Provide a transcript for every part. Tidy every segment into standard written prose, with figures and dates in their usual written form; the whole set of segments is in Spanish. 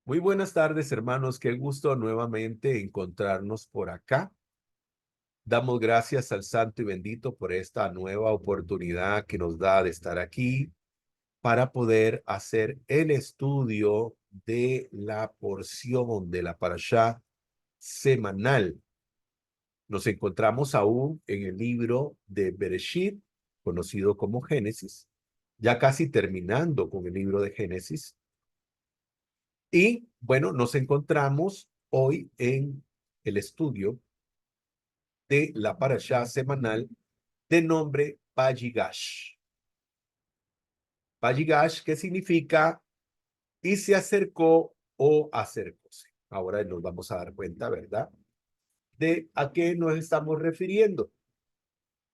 Muy buenas tardes, hermanos. Qué gusto nuevamente encontrarnos por acá. Damos gracias al Santo y Bendito por esta nueva oportunidad que nos da de estar aquí para poder hacer el estudio de la porción de la parashá semanal. Nos encontramos aún en el libro de Bereshit, conocido como Génesis, ya casi terminando con el libro de Génesis. Y bueno, nos encontramos hoy en el estudio de la parashá semanal de nombre Vayigash. Vayigash, que significa y se acercó o acercóse. Ahora nos vamos a dar cuenta, ¿verdad? De a qué nos estamos refiriendo.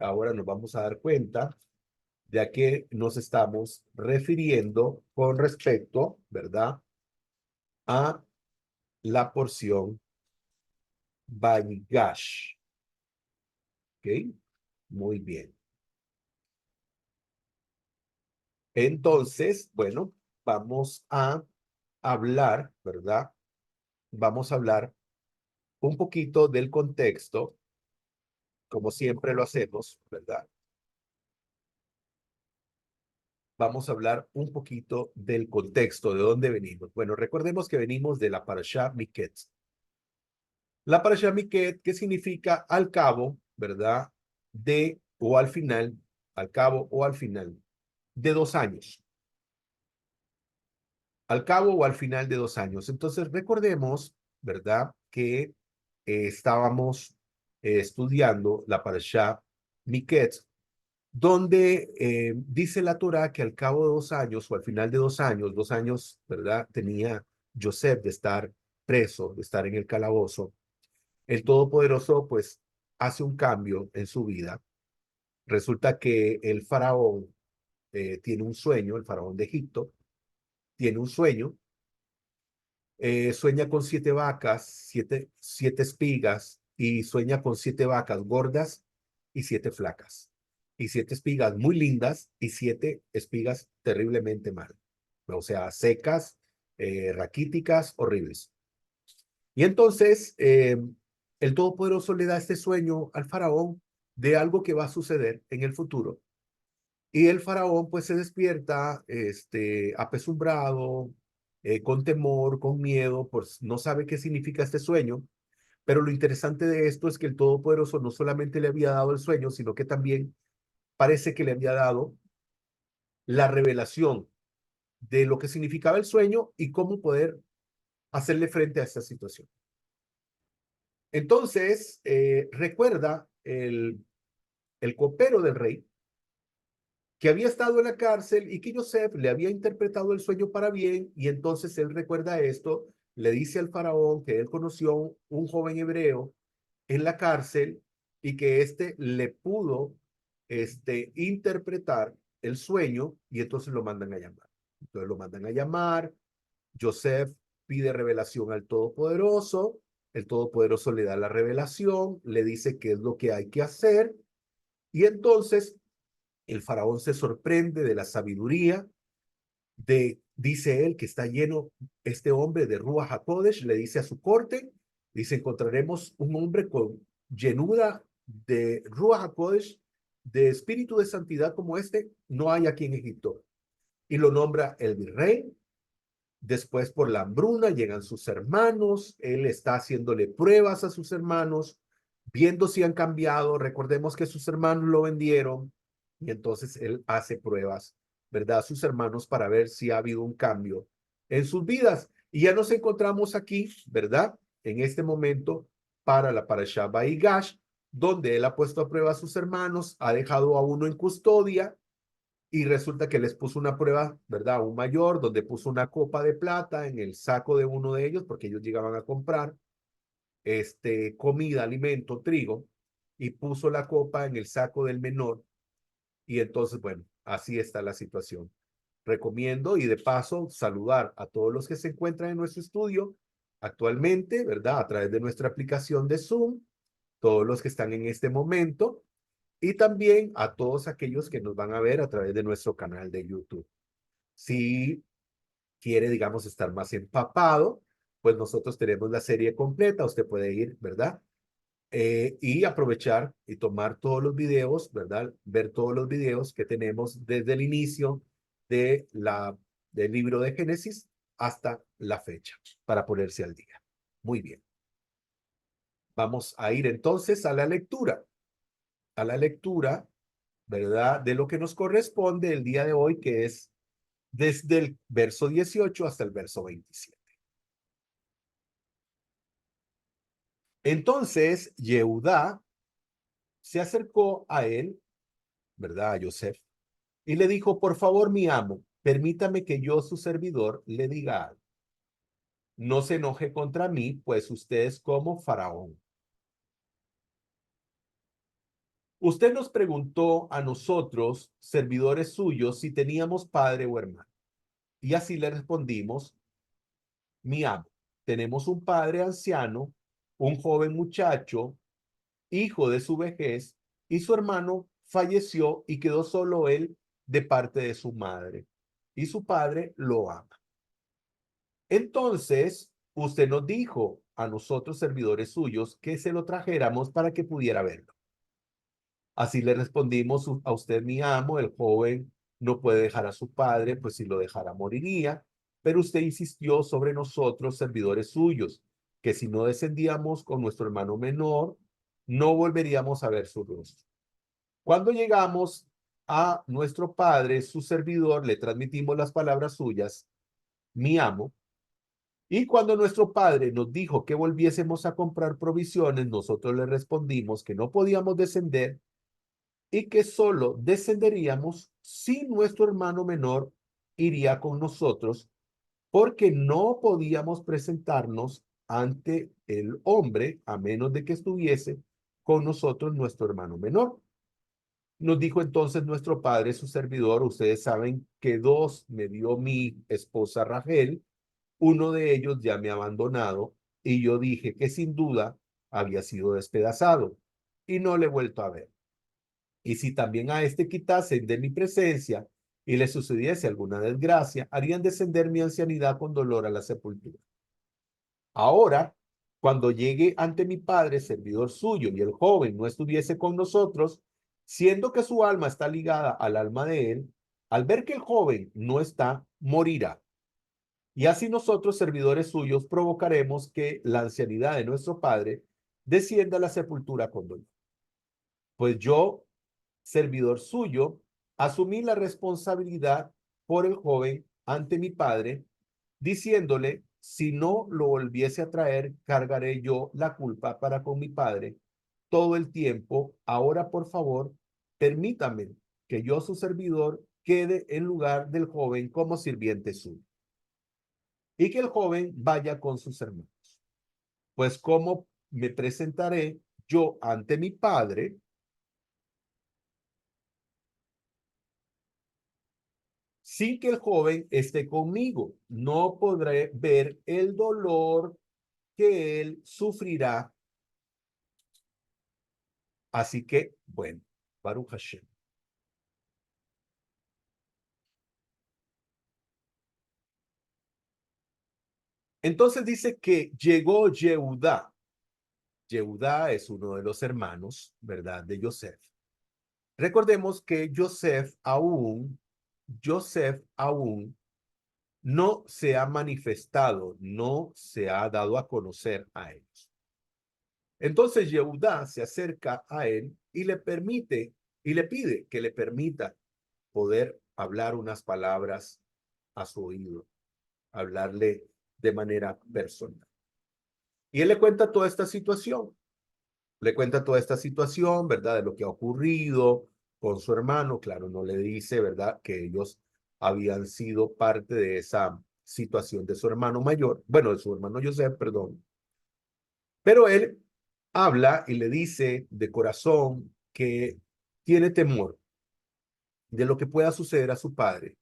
Ahora nos vamos a dar cuenta de a qué nos estamos refiriendo con respecto, ¿verdad? A la porción Vayigash. ¿Ok? Muy bien. Entonces, bueno, vamos a hablar, ¿verdad? Vamos a hablar un poquito del contexto, como siempre lo hacemos, ¿verdad? Vamos a hablar un poquito del contexto, de dónde venimos. Bueno, recordemos que venimos de la parashá Miket. La parashá Miket, ¿qué significa al cabo, ¿verdad? De o al final, al cabo o al final de 2 años. Al cabo o al final de 2 años. Entonces, recordemos, ¿verdad? Que estábamos estudiando la parashá Miket, donde dice la Torá que al cabo de 2 años o al final de 2 años, 2 años, ¿verdad? Tenía Joseph de estar preso, de estar en el calabozo. El Todopoderoso, pues, hace un cambio en su vida. Resulta que el faraón tiene un sueño, el faraón de Egipto, tiene un sueño, sueña con 7 vacas, siete espigas, y sueña con 7 vacas gordas y 7 flacas, y 7 espigas muy lindas y 7 espigas terriblemente mal, o sea, secas, raquíticas, horribles. Y entonces el Todopoderoso le da este sueño al faraón de algo que va a suceder en el futuro. Y el faraón pues se despierta apesumbrado, con temor, con miedo, pues no sabe qué significa este sueño. Pero lo interesante de esto es que el Todopoderoso no solamente le había dado el sueño, sino que también parece que le había dado la revelación de lo que significaba el sueño y cómo poder hacerle frente a esta situación. Entonces, recuerda el copero del rey, que había estado en la cárcel y que Joseph le había interpretado el sueño para bien, y entonces él recuerda esto, le dice al faraón que él conoció un joven hebreo en la cárcel y que éste le pudo interpretar el sueño, y entonces lo mandan a llamar. Entonces lo mandan a llamar, Joseph pide revelación al Todopoderoso, el Todopoderoso le da la revelación, le dice qué es lo que hay que hacer, y entonces el faraón se sorprende de la sabiduría dice él, que está lleno este hombre de Ruach HaKodesh, le dice a su corte, dice, encontraremos un hombre con llenura de Ruach HaKodesh, de espíritu de santidad como este, no hay aquí en Egipto. Y lo nombra el virrey. Después, por la hambruna, llegan sus hermanos, él está haciéndole pruebas a sus hermanos, viendo si han cambiado. Recordemos que sus hermanos lo vendieron, y entonces él hace pruebas, ¿verdad? A sus hermanos para ver si ha habido un cambio en sus vidas. Y ya nos encontramos aquí, ¿verdad? En este momento para la Parashá Vayigash, donde él ha puesto a prueba a sus hermanos, ha dejado a uno en custodia, y resulta que les puso una prueba, ¿verdad? Un mayor, donde puso una copa de plata en el saco de uno de ellos, porque ellos llegaban a comprar comida, alimento, trigo, y puso la copa en el saco del menor. Y entonces, bueno, así está la situación. Recomiendo, y de paso saludar a todos los que se encuentran en nuestro estudio actualmente, ¿verdad? A través de nuestra aplicación de Zoom, todos los que están en este momento, y también a todos aquellos que nos van a ver a través de nuestro canal de YouTube. Si quiere, digamos, estar más empapado pues nosotros tenemos la serie completa. Usted puede ir, ¿verdad? Y aprovechar y tomar todos los videos, ¿verdad? Ver todos los videos que tenemos desde el inicio de del libro de Génesis hasta la fecha para ponerse al día. Muy bien. Vamos a ir entonces a la lectura, ¿verdad? De lo que nos corresponde el día de hoy, que es desde el verso 18 hasta el verso 27. Entonces, Yehudá se acercó a él, ¿verdad? A Yosef, y le dijo, por favor, mi amo, permítame que yo, su servidor, le diga algo. No se enoje contra mí, pues usted es como Faraón. Usted nos preguntó a nosotros, servidores suyos, si teníamos padre o hermano. Y así le respondimos, mi amo, tenemos un padre anciano, un joven muchacho, hijo de su vejez, y su hermano falleció y quedó solo él de parte de su madre. Y su padre lo ama. Entonces, usted nos dijo a nosotros, servidores suyos, que se lo trajéramos para que pudiera verlo. Así le respondimos a usted, mi amo, el joven no puede dejar a su padre, pues si lo dejara moriría. Pero usted insistió sobre nosotros, servidores suyos, que si no descendíamos con nuestro hermano menor, no volveríamos a ver su rostro. Cuando llegamos a nuestro padre, su servidor, le transmitimos las palabras suyas, mi amo. Y cuando nuestro padre nos dijo que volviésemos a comprar provisiones, nosotros le respondimos que no podíamos descender y que solo descenderíamos si nuestro hermano menor iría con nosotros, porque no podíamos presentarnos ante el hombre a menos de que estuviese con nosotros nuestro hermano menor. Nos dijo entonces nuestro padre, su servidor, ustedes saben que dos me dio mi esposa Rachel, uno de ellos ya me ha abandonado, y yo dije que sin duda había sido despedazado, y no le he vuelto a ver. Y si también a este quitasen de mi presencia y le sucediese alguna desgracia, harían descender mi ancianidad con dolor a la sepultura. Ahora, cuando llegue ante mi padre, servidor suyo, y el joven no estuviese con nosotros, siendo que su alma está ligada al alma de él, al ver que el joven no está, morirá. Y así nosotros, servidores suyos, provocaremos que la ancianidad de nuestro padre descienda a la sepultura con dolor. Pues yo, servidor suyo, asumí la responsabilidad por el joven ante mi padre, diciéndole, si no lo volviese a traer, cargaré yo la culpa para con mi padre todo el tiempo. Ahora, por favor, permítame que yo, su servidor, quede en lugar del joven como sirviente suyo, y que el joven vaya con sus hermanos. Pues, ¿cómo me presentaré yo ante mi padre sin que el joven esté conmigo? No podré ver el dolor que él sufrirá. Así que, bueno, Baruch Hashem. Entonces dice que llegó Yehudá. Yehudá es uno de los hermanos, ¿verdad? De Yosef. Recordemos que Joseph aún no se ha manifestado, no se ha dado a conocer a ellos. Entonces Yehudá se acerca a él y le permite y le pide que le permita poder hablar unas palabras a su oído, hablarle de manera personal. Y él le cuenta toda esta situación, ¿verdad? De lo que ha ocurrido con su hermano. Claro, no le dice, ¿verdad? Que ellos habían sido parte de esa situación de su hermano mayor, bueno, de su hermano Joseph, perdón. Pero él habla y le dice de corazón que tiene temor de lo que pueda suceder a su padre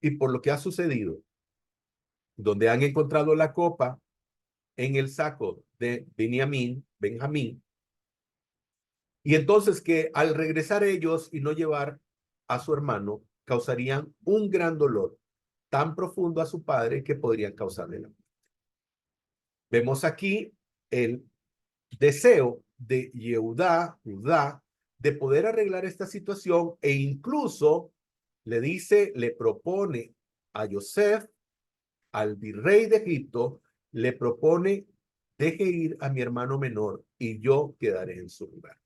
y por lo que ha sucedido, donde han encontrado la copa en el saco de Benjamín, y entonces que al regresar ellos y no llevar a su hermano, causarían un gran dolor tan profundo a su padre que podrían causarle la muerte. Vemos aquí el deseo de Yehudá, Judá, de poder arreglar esta situación e incluso le dice, le propone a Yosef, al virrey de Egipto, le propone, deje ir a mi hermano menor y yo quedaré en su lugar.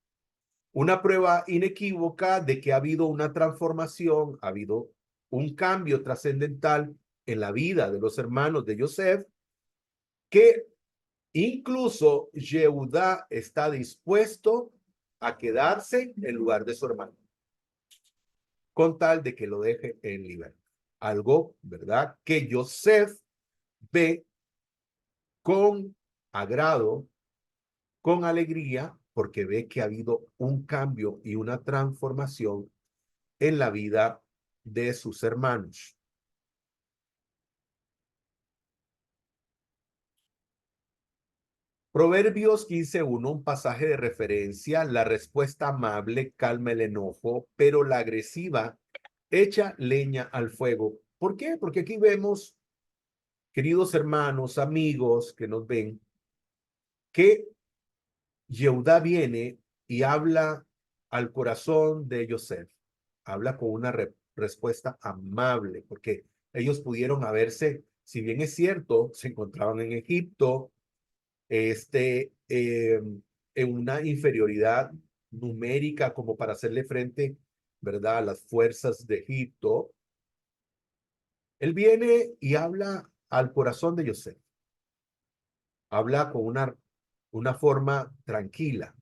Una prueba inequívoca de que ha habido una transformación, ha habido un cambio trascendental en la vida de los hermanos de Yosef, que incluso Yehudá está dispuesto a quedarse en lugar de su hermano, con tal de que lo deje en libertad. Algo, ¿verdad? Que Yosef ve con agrado, con alegría, porque ve que ha habido un cambio y una transformación en la vida de sus hermanos. Proverbios 15:1, un pasaje de referencia, la respuesta amable calma el enojo, pero la agresiva echa leña al fuego. ¿Por qué? Porque aquí vemos, queridos hermanos, amigos que nos ven, que Yehudá viene y habla al corazón de Yosef, habla con una respuesta amable, porque ellos pudieron haberse, si bien es cierto, se encontraban en Egipto, en una inferioridad numérica como para hacerle frente, ¿verdad?, a las fuerzas de Egipto. Él viene y habla al corazón de Yosef, habla con una forma tranquila,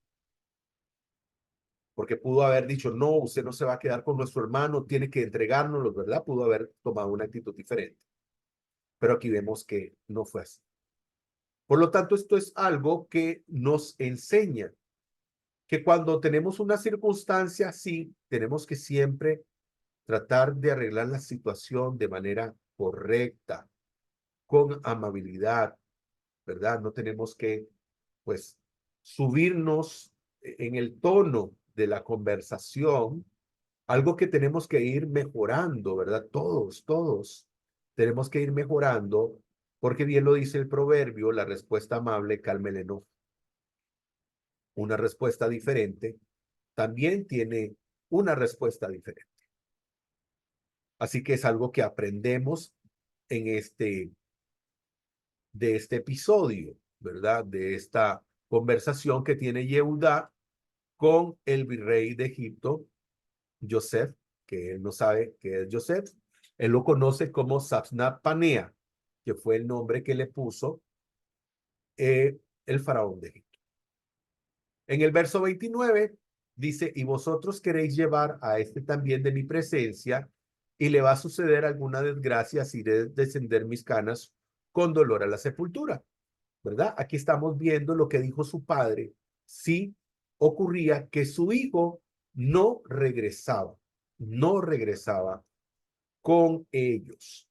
porque pudo haber dicho, no, usted no se va a quedar con nuestro hermano, tiene que entregárnoslo, ¿verdad? Pudo haber tomado una actitud diferente, pero aquí vemos que no fue así. Por lo tanto, esto es algo que nos enseña que cuando tenemos una circunstancia así, tenemos que siempre tratar de arreglar la situación de manera correcta, con amabilidad, ¿verdad? No tenemos que, pues, subirnos en el tono de la conversación, algo que tenemos que ir mejorando, ¿verdad? Todos tenemos que ir mejorando, porque bien lo dice el proverbio, la respuesta amable calma el enojo. Una respuesta diferente también tiene una respuesta diferente. Así que es algo que aprendemos en de este episodio, ¿verdad? De esta conversación que tiene Yehudá con el virrey de Egipto, Yosef, que él no sabe que es Yosef. Él lo conoce como Safnat Panea, que fue el nombre que le puso el faraón de Egipto. En el verso 29 dice, y vosotros queréis llevar a este también de mi presencia, y le va a suceder alguna desgracia si de descender mis canas con dolor a la sepultura, ¿verdad? Aquí estamos viendo lo que dijo su padre, si ocurría que su hijo no regresaba con ellos.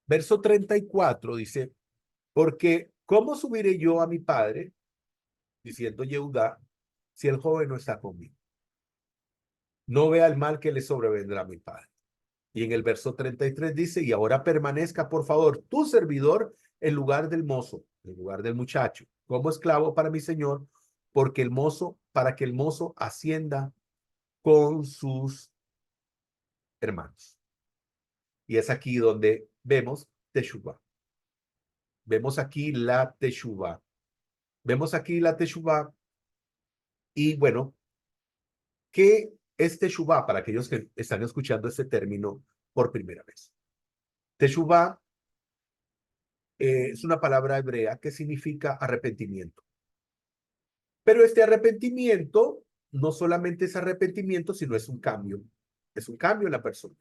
Verso 34 dice, porque ¿cómo subiré yo a mi padre? Diciendo Yehudá, si el joven no está conmigo. No vea el mal que le sobrevendrá a mi padre. Y en el verso 33 dice, y ahora permanezca, por favor, tu servidor en lugar del mozo, en lugar del muchacho, como esclavo para mi señor, porque el mozo, para que el mozo ascienda con sus hermanos. Y es aquí donde vemos Teshuvah. Vemos aquí la Teshuvah. Vemos aquí la Teshuvah. Y bueno, ¿qué es Teshuvah para aquellos que están escuchando este término por primera vez? Teshuvah es una palabra hebrea que significa arrepentimiento. Pero este arrepentimiento no solamente es arrepentimiento, sino es un cambio. Es un cambio en la persona.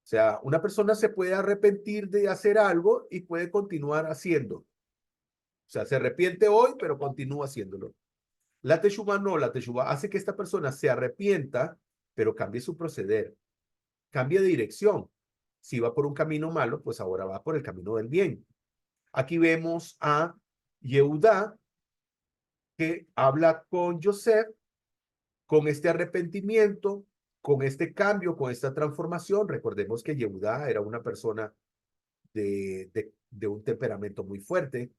O sea, una persona se puede arrepentir de hacer algo y puede continuar haciendo. O sea, se arrepiente hoy, pero continúa haciéndolo. La teshuva no, la teshuva hace que esta persona se arrepienta, pero cambie su proceder, cambie de dirección. Si va por un camino malo, pues ahora va por el camino del bien. Aquí vemos a Yehudá que habla con Yosef con este arrepentimiento, con este cambio, con esta transformación, recordemos que Yehudá era una persona de un temperamento muy fuerte.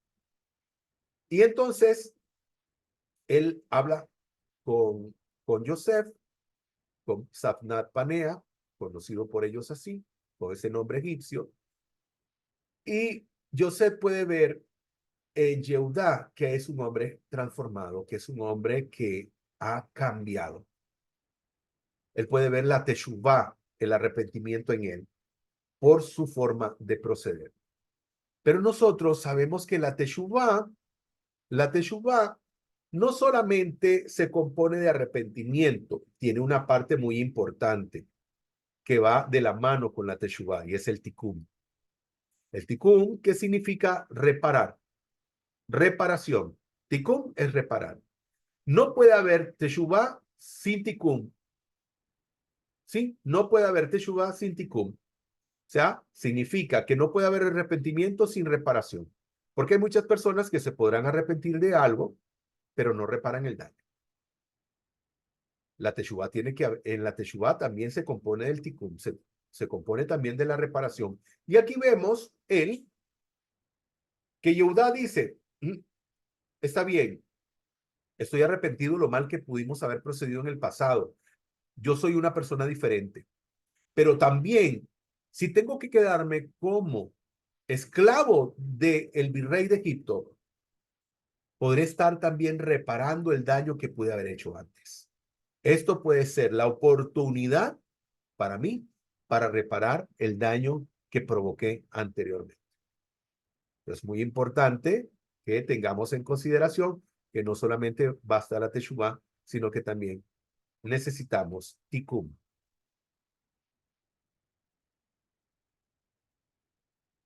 Y entonces él habla con Joseph, con Safnat Panea, conocido por ellos así, con ese nombre egipcio. Y Joseph puede ver en Yehudá que es un hombre transformado, que es un hombre que ha cambiado. Él puede ver la teshuvá, el arrepentimiento en él, por su forma de proceder. Pero nosotros sabemos que la teshuvá no solamente se compone de arrepentimiento, tiene una parte muy importante que va de la mano con la teshuvá y es el tikkun. El tikkun, ¿qué significa reparar? Reparación. Tikkun es reparar. No puede haber teshuvá sin tikkun. ¿Sí? No puede haber teshuvá sin tikkun. O sea, significa que no puede haber arrepentimiento sin reparación. Porque hay muchas personas que se podrán arrepentir de algo, pero no reparan el daño. La teshuvá tiene que, en la teshuvá también se compone del tikkun, se compone también de la reparación. Y aquí vemos él que Yehudá dice, está bien, estoy arrepentido de lo mal que pudimos haber procedido en el pasado. Yo soy una persona diferente. Pero también, si tengo que quedarme como esclavo del virrey de Egipto, podré estar también reparando el daño que pude haber hecho antes. Esto puede ser la oportunidad para mí para reparar el daño que provoqué anteriormente. Es muy importante que tengamos en consideración que no solamente basta la teshuvá, sino que también necesitamos tikkun.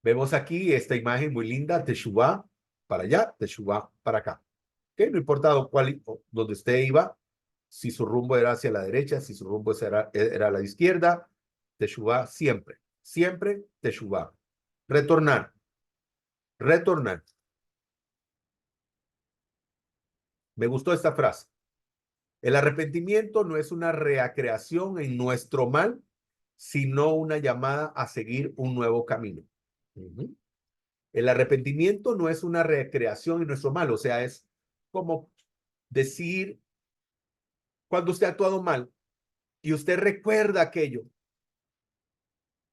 Vemos aquí esta imagen muy linda, teshuvá para allá, teshuvá para acá. ¿Okay? No importa donde usted iba, si su rumbo era hacia la derecha, si su rumbo era a la izquierda, teshuvá siempre, siempre teshuvá. Retornar, retornar. Me gustó esta frase. El arrepentimiento no es una recreación en nuestro mal, sino una llamada a seguir un nuevo camino. El arrepentimiento no es una recreación en nuestro mal, o sea, es como decir, cuando usted ha actuado mal y usted recuerda aquello,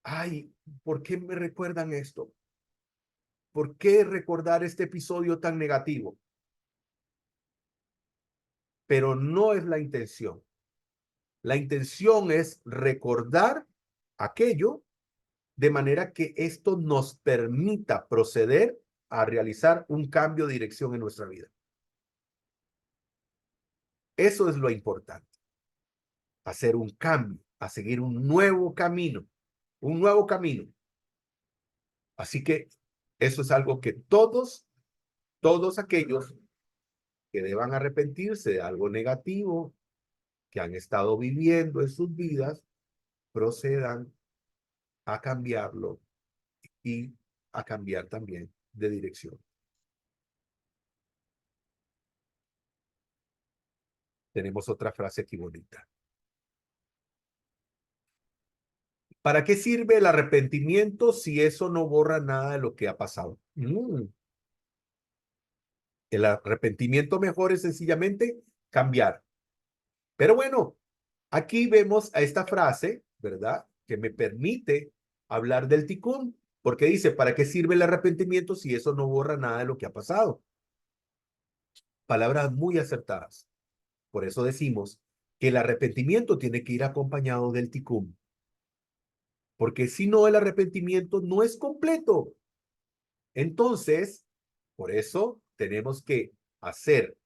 ay, ¿por qué me recuerdan esto? ¿Por qué recordar este episodio tan negativo? Pero no es la intención. La intención es recordar aquello de manera que esto nos permita proceder a realizar un cambio de dirección en nuestra vida. Eso es lo importante, hacer un cambio, a seguir un nuevo camino, un nuevo camino. Así que eso es algo que todos aquellos que deban arrepentirse de algo negativo que han estado viviendo en sus vidas, procedan a cambiarlo y a cambiar también de dirección. Tenemos otra frase aquí bonita. ¿Para qué sirve el arrepentimiento si eso no borra nada de lo que ha pasado? El arrepentimiento mejor es sencillamente cambiar. Pero bueno, aquí vemos a esta frase, ¿verdad? Que me permite hablar del tikkun, porque dice, ¿para qué sirve el arrepentimiento si eso no borra nada de lo que ha pasado? Palabras muy acertadas. Por eso decimos que el arrepentimiento tiene que ir acompañado del tikkun, porque si no, el arrepentimiento no es completo. Entonces, por eso tenemos que hacer,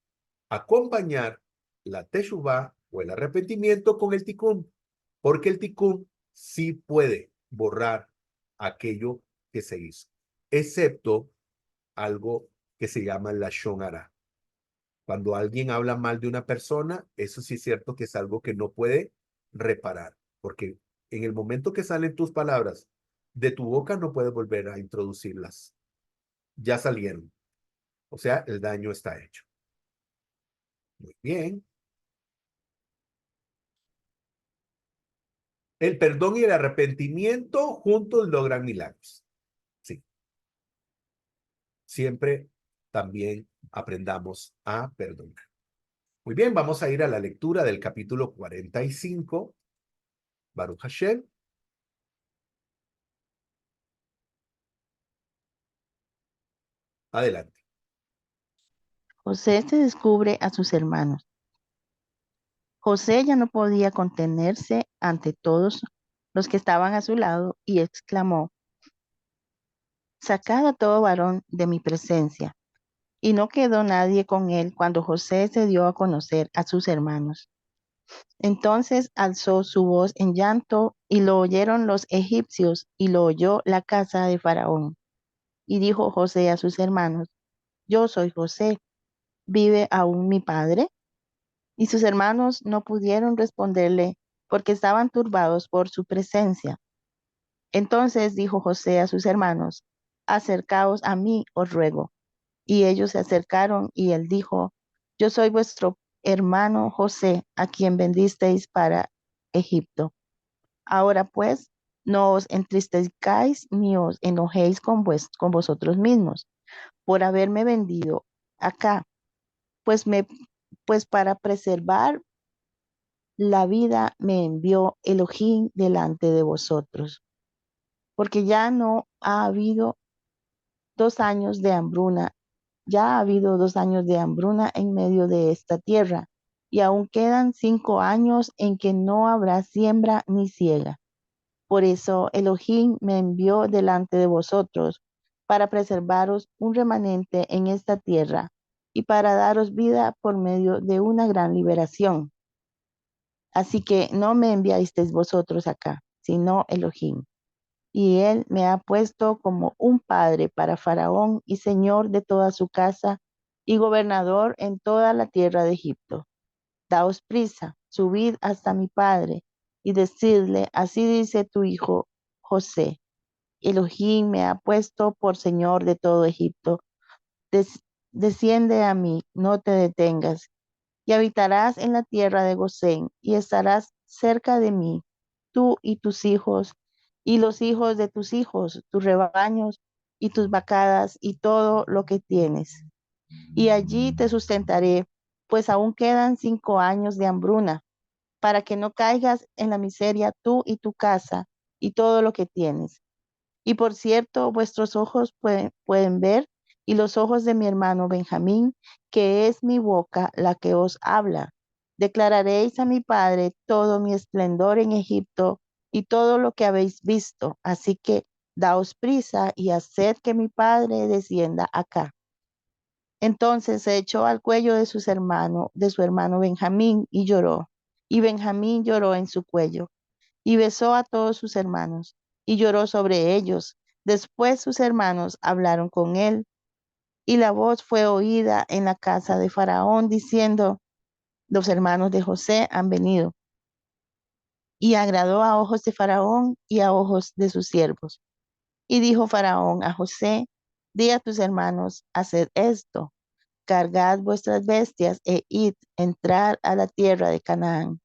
acompañar la teshuvá o el arrepentimiento con el tikkun, porque el tikkun sí puede borrar aquello que se hizo, excepto algo que se llama la shonara. Cuando alguien habla mal de una persona, eso sí es cierto que es algo que no puede reparar, porque en el momento que salen tus palabras de tu boca no puedes volver a introducirlas. Ya salieron. O sea, el daño está hecho. Muy bien. El perdón y el arrepentimiento juntos logran milagros. Sí, siempre también aprendamos a perdonar. Muy bien, vamos a ir a la lectura del capítulo 45, Baruch Hashem. Adelante. José se descubre a sus hermanos. José ya no podía contenerse ante todos los que estaban a su lado y exclamó, sacad a todo varón de mi presencia. Y no quedó nadie con él cuando José se dio a conocer a sus hermanos. Entonces alzó su voz en llanto y lo oyeron los egipcios y lo oyó la casa de Faraón. Y dijo José a sus hermanos, yo soy José, ¿vive aún mi padre? Y sus hermanos no pudieron responderle porque estaban turbados por su presencia. Entonces dijo José a sus hermanos, acercaos a mí, os ruego. Y ellos se acercaron y él dijo, yo soy vuestro hermano José, a quien vendisteis para Egipto. Ahora pues, no os entristezcáis ni os enojéis con vosotros mismos por haberme vendido acá, pues, pues para preservar la vida me envió Elohim delante de vosotros, porque ya no ha habido 2 años de hambruna, ya ha habido 2 años de hambruna en medio de esta tierra, y aún quedan 5 años en que no habrá siembra ni siega. Por eso Elohim me envió delante de vosotros, para preservaros un remanente en esta tierra, y para daros vida por medio de una gran liberación. Así que no me enviasteis vosotros acá, sino Elohim. Y él me ha puesto como un padre para Faraón y señor de toda su casa y gobernador en toda la tierra de Egipto. Daos prisa, subid hasta mi padre y decidle, así dice tu hijo José. Elohim me ha puesto por señor de todo Egipto. Desciende a mí, no te detengas y habitarás en la tierra de Gosén, y estarás cerca de mí, tú y tus hijos, y los hijos de tus hijos, tus rebaños y tus vacadas, y todo lo que tienes. Y allí te sustentaré, pues aún quedan 5 años de hambruna, para que no caigas en la miseria tú y tu casa, y todo lo que tienes. Y por cierto, vuestros ojos pueden ver y los ojos de mi hermano Benjamín, que es mi boca la que os habla. Declararéis a mi padre todo mi esplendor en Egipto y todo lo que habéis visto. Así que daos prisa y haced que mi padre descienda acá. Entonces se echó al cuello de su hermano Benjamín, y lloró. Y Benjamín lloró en su cuello y besó a todos sus hermanos y lloró sobre ellos. Después sus hermanos hablaron con él y la voz fue oída en la casa de Faraón diciendo, los hermanos de José han venido. Y agradó a ojos de Faraón y a ojos de sus siervos. Y dijo Faraón a José, di a tus hermanos, haced esto, cargad vuestras bestias e id, entrar a la tierra de Canaán.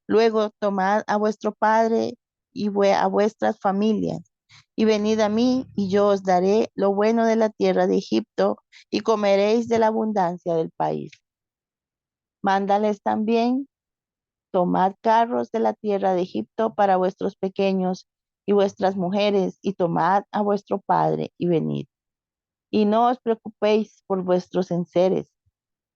Luego tomad a vuestro padre y a vuestras familias, y venid a mí, y yo os daré lo bueno de la tierra de Egipto, y comeréis de la abundancia del país. Mándales también, tomad carros de la tierra de Egipto para vuestros pequeños y vuestras mujeres, y tomad a vuestro padre, y venid. Y no os preocupéis por vuestros enseres,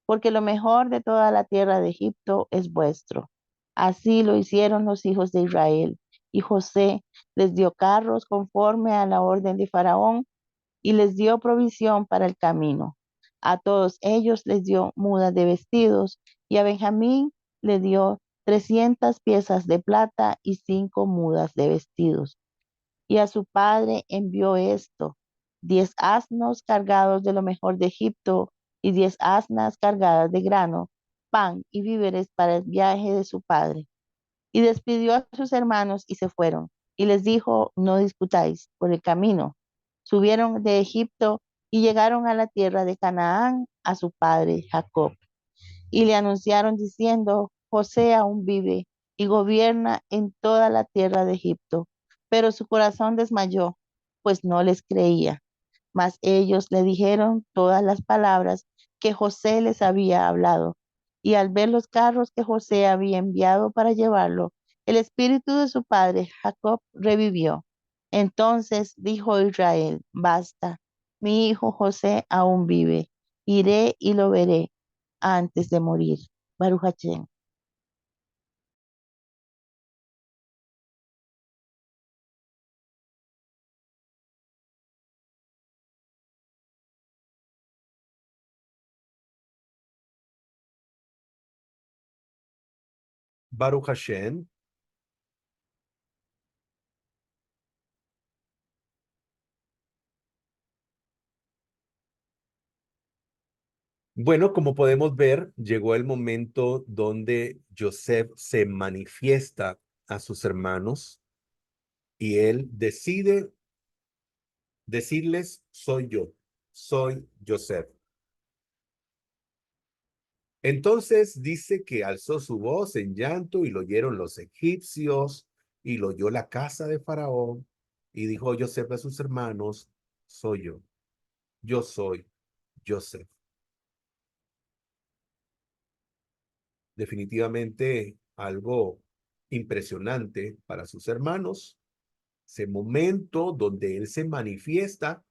porque lo mejor de toda la tierra de Egipto es vuestro. Así lo hicieron los hijos de Israel. Y José les dio carros conforme a la orden de Faraón y les dio provisión para el camino. A todos ellos les dio mudas de vestidos y a Benjamín le dio 300 piezas de plata y 5 mudas de vestidos. Y a su padre envió esto, 10 asnos cargados de lo mejor de Egipto y 10 asnas cargadas de grano, pan y víveres para el viaje de su padre. Y despidió a sus hermanos y se fueron. Y les dijo, no discutáis por el camino. Subieron de Egipto y llegaron a la tierra de Canaán a su padre Jacob. Y le anunciaron diciendo, José aún vive y gobierna en toda la tierra de Egipto. Pero su corazón desmayó, pues no les creía. Mas ellos le dijeron todas las palabras que José les había hablado. Y al ver los carros que José había enviado para llevarlo, el espíritu de su padre Jacob revivió. Entonces dijo Israel: Basta, mi hijo José aún vive. Iré y lo veré antes de morir. Baruch Hashem. Baruch Hashem. Bueno, como podemos ver, llegó el momento donde Joseph se manifiesta a sus hermanos y él decide decirles: soy Joseph. Entonces dice que alzó su voz en llanto y lo oyeron los egipcios y lo oyó la casa de Faraón y dijo Joseph a sus hermanos: soy yo soy Joseph. Definitivamente algo impresionante para sus hermanos. Ese momento donde él se manifiesta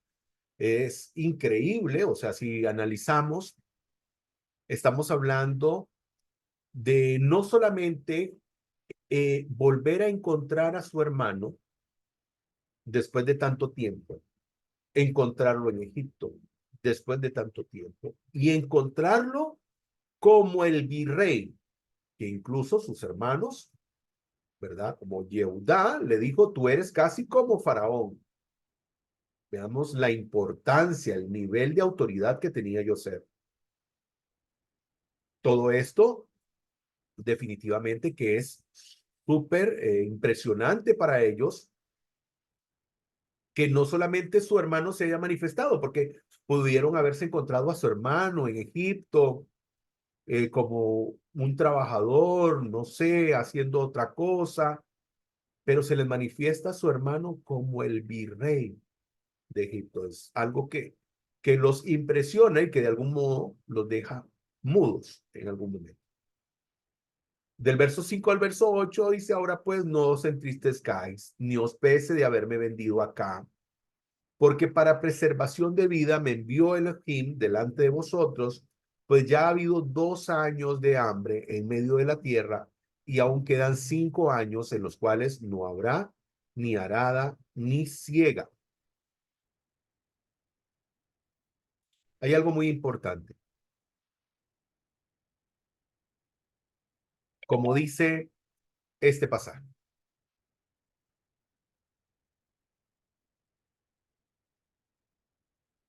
es increíble. O sea, si analizamos, estamos hablando de no solamente volver a encontrar a su hermano después de tanto tiempo, encontrarlo en Egipto después de tanto tiempo y encontrarlo como el virrey, que incluso sus hermanos, ¿verdad? Como Yehudá le dijo: tú eres casi como Faraón. Veamos la importancia, el nivel de autoridad que tenía Joseph. Todo esto definitivamente que es súper impresionante para ellos, que no solamente su hermano se haya manifestado, porque pudieron haberse encontrado a su hermano en Egipto como un trabajador, no sé, haciendo otra cosa, pero se les manifiesta a su hermano como el virrey de Egipto. Es algo que los impresiona y que de algún modo los deja mudos en algún momento. Del verso 5 al verso 8 dice: ahora pues no os entristezcáis, ni os pese de haberme vendido acá, porque para preservación de vida me envió Elohim delante de vosotros, pues ya ha habido 2 años de hambre en medio de la tierra, y aún quedan 5 años en los cuales no habrá ni arada ni siega. Hay algo muy importante. Como dice este pasaje.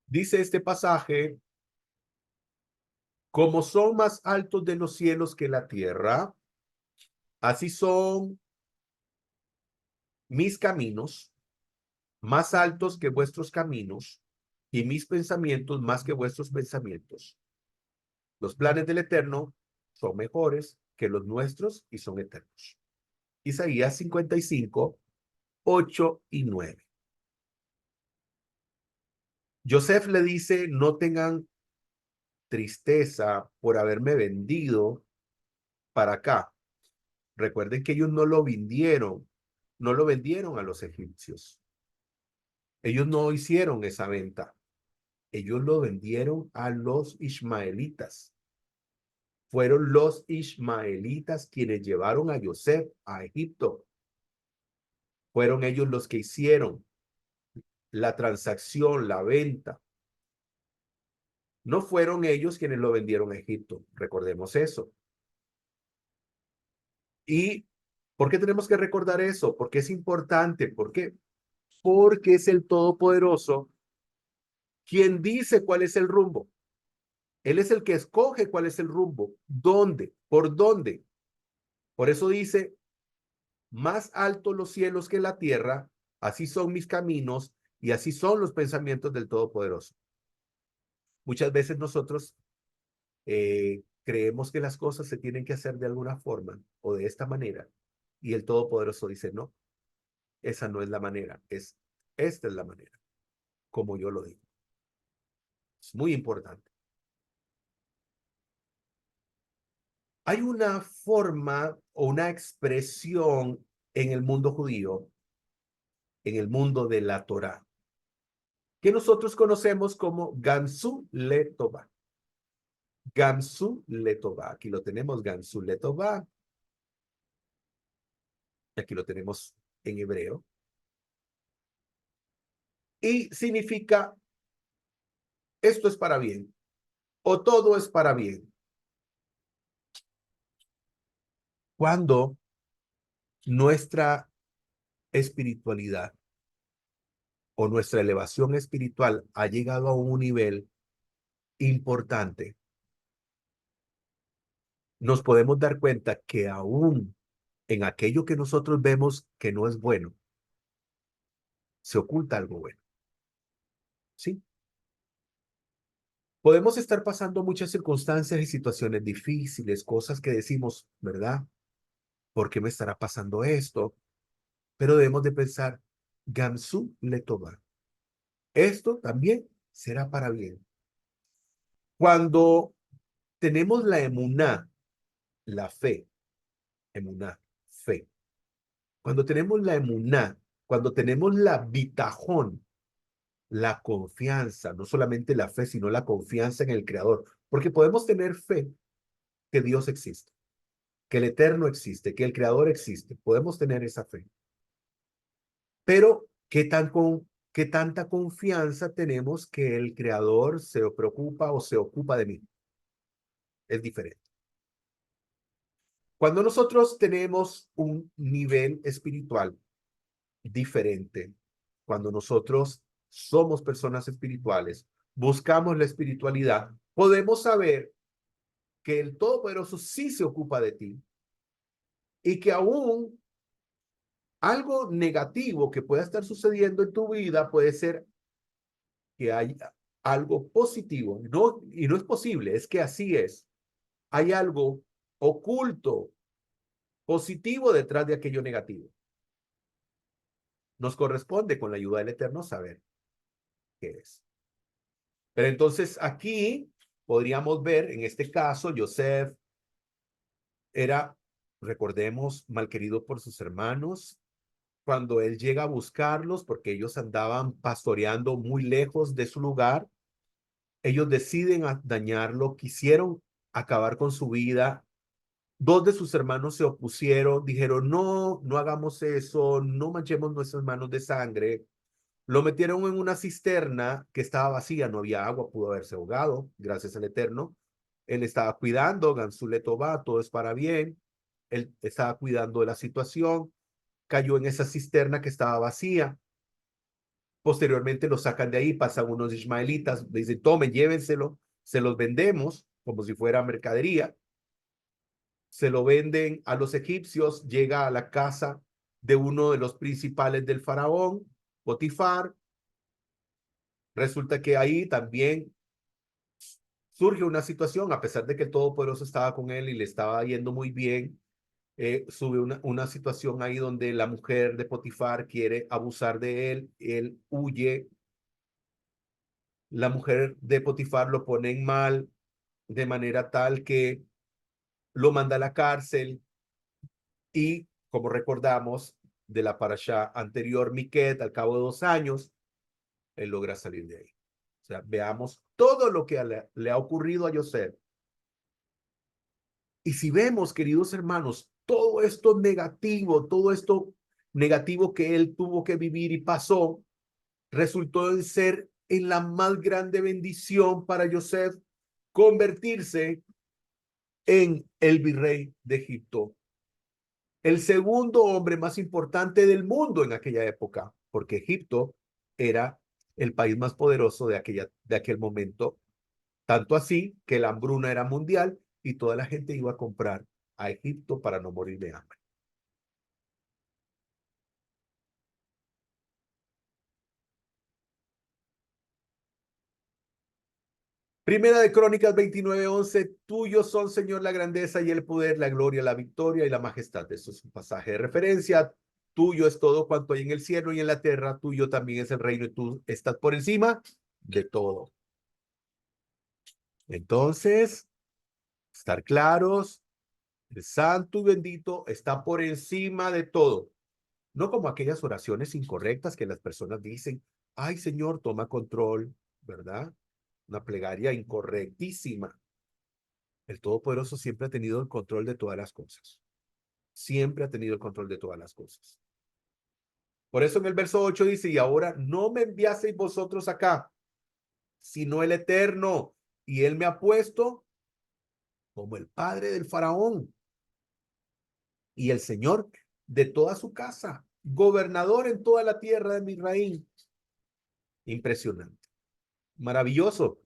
Dice este pasaje: como son más altos de los cielos que la tierra, así son mis caminos más altos que vuestros caminos, y mis pensamientos más que vuestros pensamientos. Los planes del Eterno son mejores que los nuestros y son eternos. Isaías 55, 8 y 9. Joseph le dice: no tengan tristeza por haberme vendido para acá. Recuerden que ellos no lo vendieron a los egipcios. Ellos no hicieron esa venta. Ellos lo vendieron a los ismaelitas. Fueron los ismaelitas quienes llevaron a Joseph a Egipto. Fueron ellos los que hicieron la transacción, la venta. No fueron ellos quienes lo vendieron a Egipto. Recordemos eso. ¿Y por qué tenemos que recordar eso? Porque es importante. ¿Por qué? Porque es el Todopoderoso quien dice cuál es el rumbo. Él es el que escoge cuál es el rumbo. ¿Dónde? ¿Por dónde? Por eso dice: más altos los cielos que la tierra, así son mis caminos y así son los pensamientos del Todopoderoso. Muchas veces nosotros creemos que las cosas se tienen que hacer de alguna forma o de esta manera, Y el Todopoderoso dice, no, esa no es la manera, esta es la manera, como yo lo digo. Es muy importante. Hay una forma o una expresión en el mundo judío, en el mundo de la Torá, que nosotros conocemos como Gamsu Letová. Gamsu Letová. Aquí lo tenemos, Gamsu Letová. Aquí lo tenemos en hebreo. Y significa, esto es para bien, o todo es para bien. Cuando nuestra espiritualidad o nuestra elevación espiritual ha llegado a un nivel importante, nos podemos dar cuenta que aún en aquello que nosotros vemos que no es bueno, se oculta algo bueno. ¿Sí? Podemos estar pasando muchas circunstancias y situaciones difíciles, cosas que decimos, ¿verdad? ¿Por qué me estará pasando esto? Pero debemos de pensar, Gamsu Letová. Esto también será para bien. Cuando tenemos la emuná, la fe, emuná, fe. Cuando tenemos la emuná, cuando tenemos la bitajón, la confianza, no solamente la fe, sino la confianza en el Creador, porque podemos tener fe que Dios existe, que el Eterno existe, que el Creador existe, podemos tener esa fe. Pero, ¿qué tanta confianza tenemos que el Creador se preocupa o se ocupa de mí? Es diferente. Cuando nosotros tenemos un nivel espiritual diferente, cuando nosotros somos personas espirituales, buscamos la espiritualidad, podemos saber que el Todopoderoso sí se ocupa de ti y que aún algo negativo que pueda estar sucediendo en tu vida puede ser que hay algo positivo. No, y no es posible, es que así es. Hay algo oculto, positivo detrás de aquello negativo. Nos corresponde con la ayuda del Eterno saber qué es. Pero entonces aquí podríamos ver, en este caso, Joseph era, recordemos, malquerido por sus hermanos. Cuando él llega a buscarlos, porque ellos andaban pastoreando muy lejos de su lugar, ellos deciden dañarlo, quisieron acabar con su vida. Dos de sus hermanos se opusieron, dijeron, no, no hagamos eso, no manchemos nuestras manos de sangre. Lo metieron en una cisterna que estaba vacía, no había agua, pudo haberse ahogado, gracias al Eterno. Él estaba cuidando, Gansulet Toba, todo es para bien. Él estaba cuidando de la situación, cayó en esa cisterna que estaba vacía. Posteriormente lo sacan de ahí, pasan unos ismaelitas, le dicen, tomen, llévenselo, se los vendemos como si fuera mercadería. Se lo venden a los egipcios, llega a la casa de uno de los principales del faraón, Potifar. Resulta que ahí también surge una situación, a pesar de que el Todopoderoso estaba con él y le estaba yendo muy bien, sube una situación ahí donde la mujer de Potifar quiere abusar de él huye, la mujer de Potifar lo pone en mal de manera tal que lo manda a la cárcel y, como recordamos de la parasha anterior, Miquet, al cabo de 2 años, él logra salir de ahí. O sea, veamos todo lo que le ha ocurrido a Joseph. Y si vemos, queridos hermanos, todo esto negativo que él tuvo que vivir y pasó, resultó en ser en la más grande bendición para Joseph convertirse en el virrey de Egipto, el segundo hombre más importante del mundo en aquella época, porque Egipto era el país más poderoso de aquel momento, tanto así que la hambruna era mundial y toda la gente iba a comprar a Egipto para no morir de hambre. Primera de Crónicas 29:11, tuyos son, Señor, la grandeza y el poder, la gloria, la victoria y la majestad. Eso es un pasaje de referencia. Tuyo es todo cuanto hay en el cielo y en la tierra. Tuyo también es el reino y tú estás por encima de todo. Entonces, estar claros, el santo y bendito está por encima de todo. No como aquellas oraciones incorrectas que las personas dicen, ay, Señor, toma control, ¿verdad? Una plegaria incorrectísima. El Todopoderoso siempre ha tenido el control de todas las cosas. Siempre ha tenido el control de todas las cosas. Por eso en el verso 8 dice, y ahora no me enviaseis vosotros acá, sino el Eterno, y él me ha puesto como el padre del faraón y el señor de toda su casa, gobernador en toda la tierra de Misraín. Impresionante, maravilloso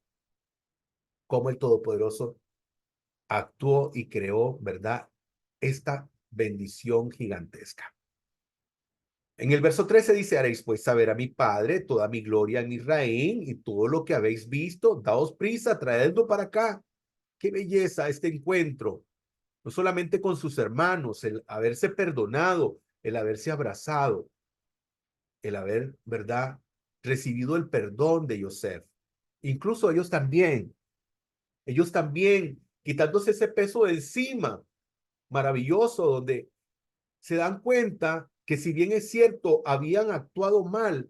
cómo el Todopoderoso actuó y creó, ¿verdad? Esta bendición gigantesca. En el verso 13 dice, haréis pues saber a mi Padre toda mi gloria en Israel y todo lo que habéis visto, daos prisa, traedlo para acá. Qué belleza este encuentro, no solamente con sus hermanos, el haberse perdonado, el haberse abrazado, el haber, ¿verdad?, recibido el perdón de Joseph. Incluso ellos también, quitándose ese peso de encima, maravilloso, donde se dan cuenta que si bien es cierto, habían actuado mal,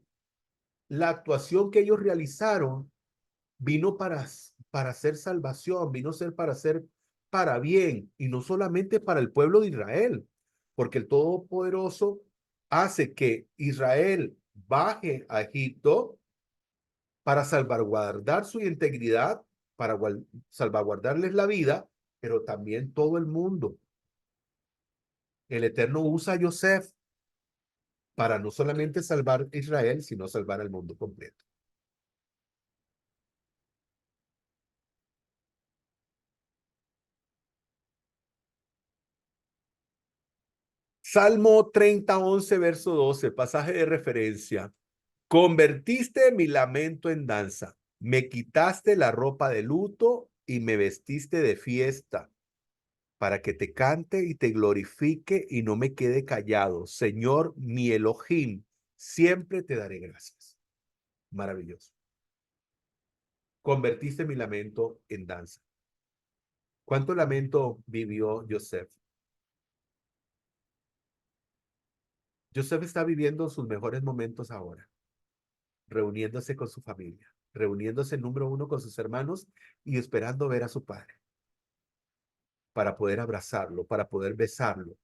la actuación que ellos realizaron vino para hacer salvación, vino a ser para bien, y no solamente para el pueblo de Israel, porque el Todopoderoso hace que Israel baje a Egipto para salvaguardar su integridad, para salvaguardarles la vida, pero también todo el mundo. El Eterno usa a Joseph para no solamente salvar a Israel, sino salvar al mundo completo. Salmo 30:11, verso 12, pasaje de referencia. Convertiste mi lamento en danza, me quitaste la ropa de luto y me vestiste de fiesta, para que te cante y te glorifique y no me quede callado. Señor, mi Elohim, siempre te daré gracias. Maravilloso. Convertiste mi lamento en danza. ¿Cuánto lamento vivió Joseph? Joseph está viviendo sus mejores momentos ahora, reuniéndose con su familia, reuniéndose número uno con sus hermanos y esperando ver a su padre para poder abrazarlo, para poder besarlo,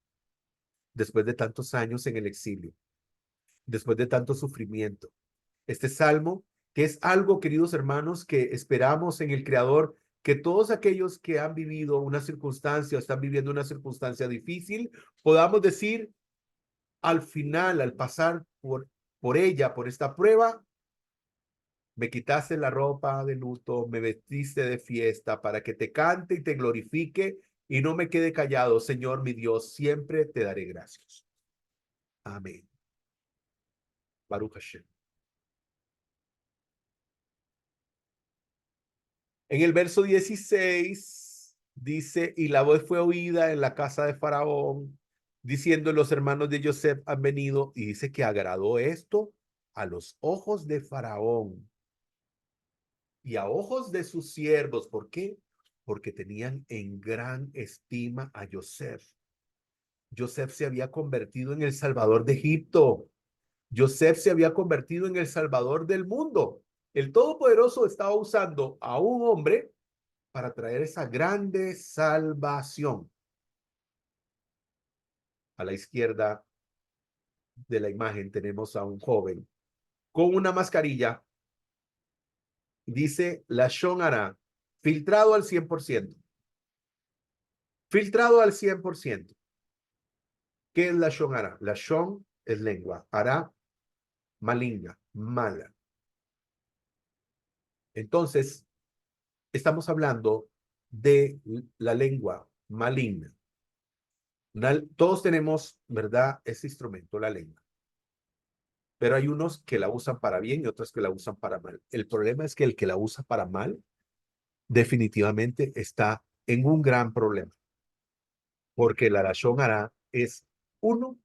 después de tantos años en el exilio, después de tanto sufrimiento. Este salmo, que es algo, queridos hermanos, que esperamos en el Creador, que todos aquellos que han vivido una circunstancia o están viviendo una circunstancia difícil, podamos decir al final, al pasar por ella, por esta prueba, me quitaste la ropa de luto, me vestiste de fiesta para que te cante y te glorifique y no me quede callado, Señor mi Dios, siempre te daré gracias. Amén. Baruch Hashem. En el verso 16 dice, y la voz fue oída en la casa de Faraón, diciendo, los hermanos de Joseph han venido, y dice que agradó esto a los ojos de Faraón y a ojos de sus siervos. ¿Por qué? Porque tenían en gran estima a Joseph. Joseph se había convertido en el salvador de Egipto. Joseph se había convertido en el salvador del mundo. El Todopoderoso estaba usando a un hombre para traer esa grande salvación. A la izquierda de la imagen tenemos a un joven con una mascarilla. Dice Lashon Hara, filtrado al 100%. Filtrado al 100%. ¿Qué es Lashon Hara? Lashon es lengua. Hara, maligna, mala. Entonces, estamos hablando de la lengua maligna. Todos tenemos, ¿verdad?, ese instrumento, la lengua. Pero hay unos que la usan para bien y otros que la usan para mal. El problema es que el que la usa para mal definitivamente está en un gran problema, porque la lashon hara es uno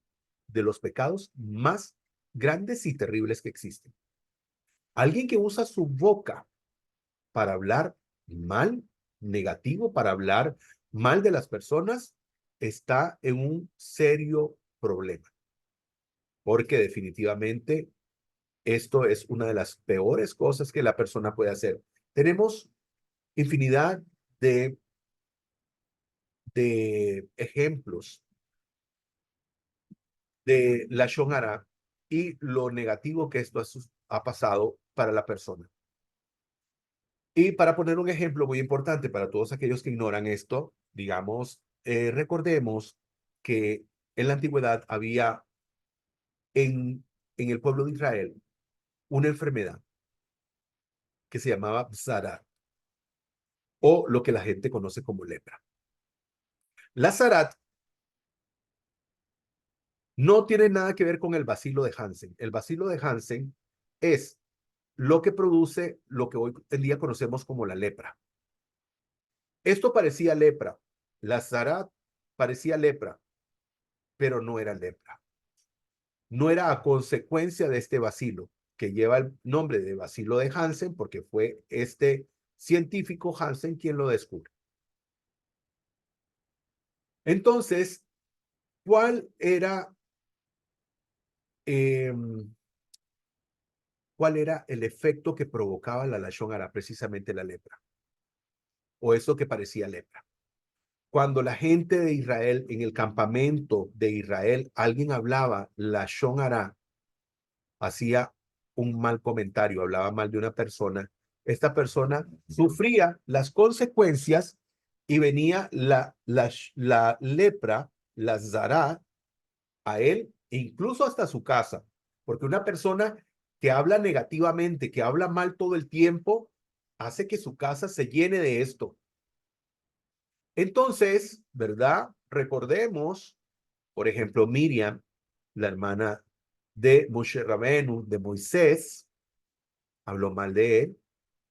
de los pecados más grandes y terribles que existen. Alguien que usa su boca para hablar mal, negativo, para hablar mal de las personas, está en un serio problema, porque definitivamente esto es una de las peores cosas que la persona puede hacer. Tenemos infinidad de, de ejemplos de la Shonara y lo negativo que esto ha pasado para la persona. Y para poner un ejemplo muy importante para todos aquellos que ignoran esto, digamos, recordemos que en la antigüedad había en el pueblo de Israel una enfermedad que se llamaba Zarat, o lo que la gente conoce como lepra. La Zarat no tiene nada que ver con el bacilo de Hansen. El bacilo de Hansen es lo que produce lo que hoy en día conocemos como la lepra. Esto parecía lepra. La Zarat parecía lepra, pero no era lepra. No era a consecuencia de este bacilo, que lleva el nombre de bacilo de Hansen, porque fue este científico Hansen quien lo descubre. Entonces, ¿cuál era, eh, cuál era el efecto que provocaba la lashon hara, precisamente la lepra, o eso que parecía lepra? Cuando la gente de Israel, en el campamento de Israel, alguien hablaba lashon hara, hacía un mal comentario, hablaba mal de una persona, esta persona sufría las consecuencias y venía la lepra, la zará, a él, incluso hasta su casa, porque una persona que habla negativamente, que habla mal todo el tiempo, hace que su casa se llene de esto. Entonces, ¿verdad? Recordemos, por ejemplo, Miriam, la hermana de Moshe Rabenu, de Moisés, habló mal de él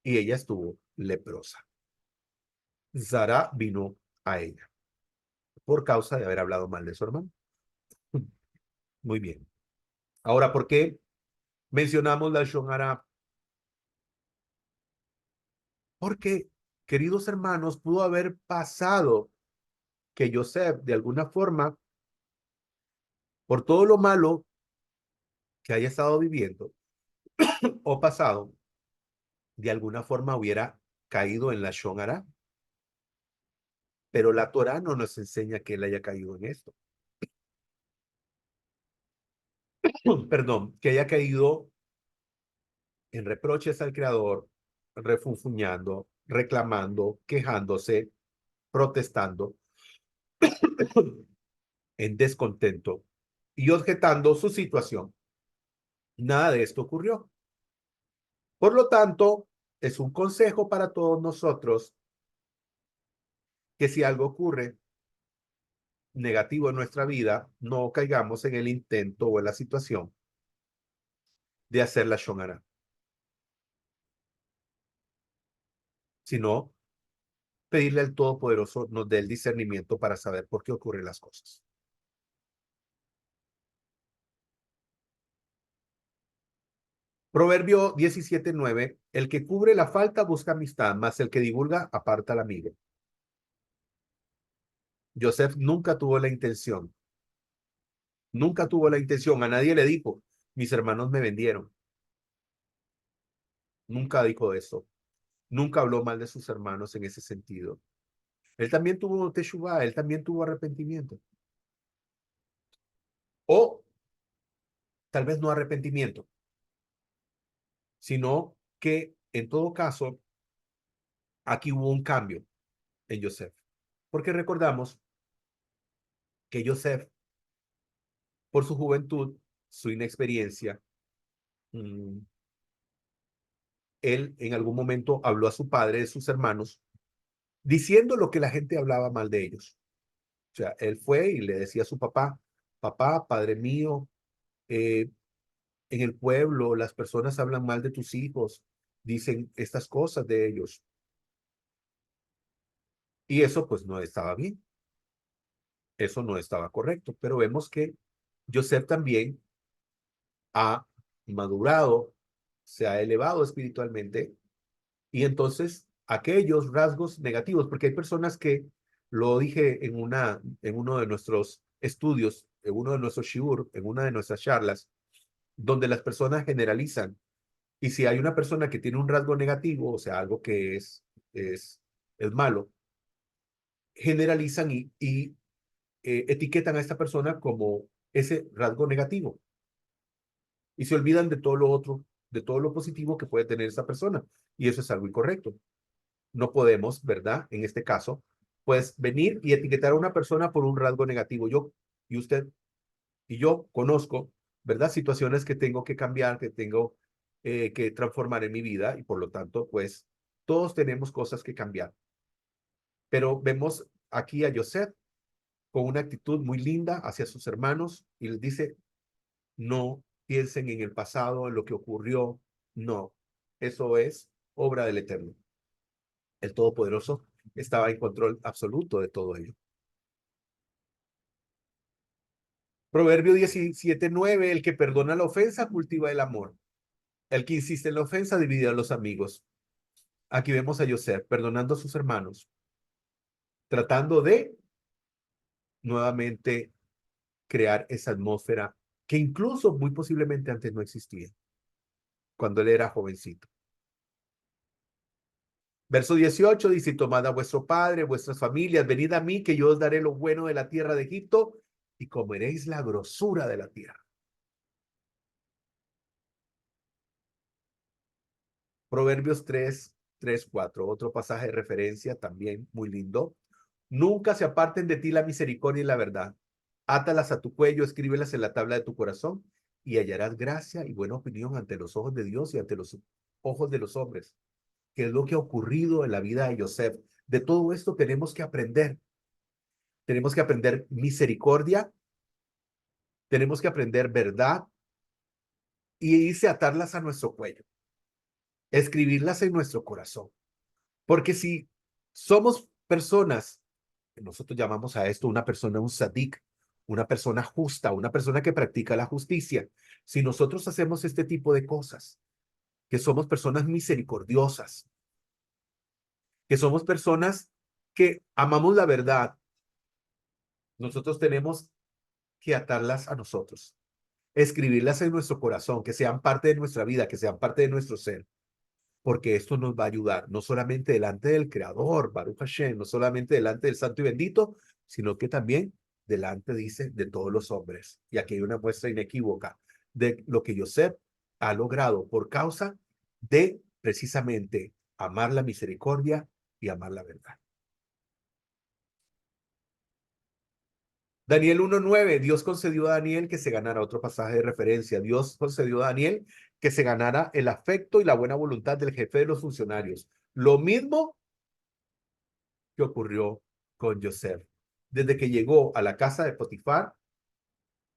y ella estuvo leprosa. Sara vino a ella por causa de haber hablado mal de su hermano. Muy bien. Ahora, ¿por qué mencionamos la Shonara? Porque, queridos hermanos, pudo haber pasado que Joseph, de alguna forma, por todo lo malo que haya estado viviendo o pasado, de alguna forma hubiera caído en la Shonara. Pero la Torah no nos enseña que él haya caído en esto. Perdón, que haya caído en reproches al Creador, refunfuñando, reclamando, quejándose, protestando, en descontento y objetando su situación. Nada de esto ocurrió. Por lo tanto, es un consejo para todos nosotros que si algo ocurre negativo en nuestra vida, no caigamos en el intento o en la situación de hacer la shonara, sino pedirle al Todopoderoso nos dé el discernimiento para saber por qué ocurren las cosas. Proverbio 17:9, el que cubre la falta busca amistad, mas el que divulga aparta al amigo. Joseph nunca tuvo la intención, a nadie le dijo, mis hermanos me vendieron. Nunca dijo eso. Nunca habló mal de sus hermanos en ese sentido. Él también tuvo teshuvá, él también tuvo arrepentimiento. O tal vez no arrepentimiento, sino que en todo caso, aquí hubo un cambio en Joseph. Porque recordamos que Joseph, por su juventud, su inexperiencia, él en algún momento habló a su padre de sus hermanos, diciendo lo que la gente hablaba mal de ellos. O sea, él fue y le decía a su papá, papá, padre mío, en el pueblo las personas hablan mal de tus hijos, dicen estas cosas de ellos. Y eso pues no estaba bien. Eso no estaba correcto. Pero vemos que Joseph también ha madurado, se ha elevado espiritualmente y entonces aquellos rasgos negativos, porque hay personas que, lo dije en uno de nuestros estudios, en uno de nuestros shiur, en una de nuestras charlas, donde las personas generalizan. Y si hay una persona que tiene un rasgo negativo, o sea, algo que es, es malo, generalizan y etiquetan a esta persona como ese rasgo negativo y se olvidan de todo lo otro, de todo lo positivo que puede tener esa persona. Y eso es algo incorrecto. No podemos, ¿verdad? En este caso, pues venir y etiquetar a una persona por un rasgo negativo. Yo y usted y yo conozco, ¿verdad? Situaciones que tengo que cambiar, que tengo que transformar en mi vida y por lo tanto, pues todos tenemos cosas que cambiar. Pero vemos aquí a Joseph con una actitud muy linda hacia sus hermanos y les dice, no piensen en el pasado, en lo que ocurrió, no. Eso es obra del Eterno. El Todopoderoso estaba en control absoluto de todo ello. Proverbio 17:9, el que perdona la ofensa cultiva el amor. El que insiste en la ofensa divide a los amigos. Aquí vemos a Joseph perdonando a sus hermanos, tratando de nuevamente crear esa atmósfera que incluso muy posiblemente antes no existía, cuando él era jovencito. Verso 18 dice, tomad a vuestro padre, vuestras familias, venid a mí, que yo os daré lo bueno de la tierra de Egipto, y comeréis la grosura de la tierra. Proverbios 3:4, otro pasaje de referencia también muy lindo. Nunca se aparten de ti la misericordia y la verdad. Átalas a tu cuello, escríbelas en la tabla de tu corazón, y hallarás gracia y buena opinión ante los ojos de Dios y ante los ojos de los hombres. ¿Qué es lo que ha ocurrido en la vida de Joseph? De todo esto tenemos que aprender. Tenemos que aprender misericordia, tenemos que aprender verdad y irse a atarlas a nuestro cuello, escribirlas en nuestro corazón. Porque si somos personas, nosotros llamamos a esto una persona, un sadik, una persona justa, una persona que practica la justicia. Si nosotros hacemos este tipo de cosas, que somos personas misericordiosas, que somos personas que amamos la verdad, nosotros tenemos que atarlas a nosotros, escribirlas en nuestro corazón, que sean parte de nuestra vida, que sean parte de nuestro ser, porque esto nos va a ayudar, no solamente delante del Creador, Baruch Hashem, no solamente delante del Santo y Bendito, sino que también delante, dice, de todos los hombres. Y aquí hay una muestra inequívoca de lo que Joseph ha logrado por causa de precisamente amar la misericordia y amar la verdad. Daniel 1:9, Dios concedió a Daniel que se ganara otro pasaje de referencia. Dios concedió a Daniel que se ganara el afecto y la buena voluntad del jefe de los funcionarios. Lo mismo que ocurrió con Joseph. Desde que llegó a la casa de Potifar,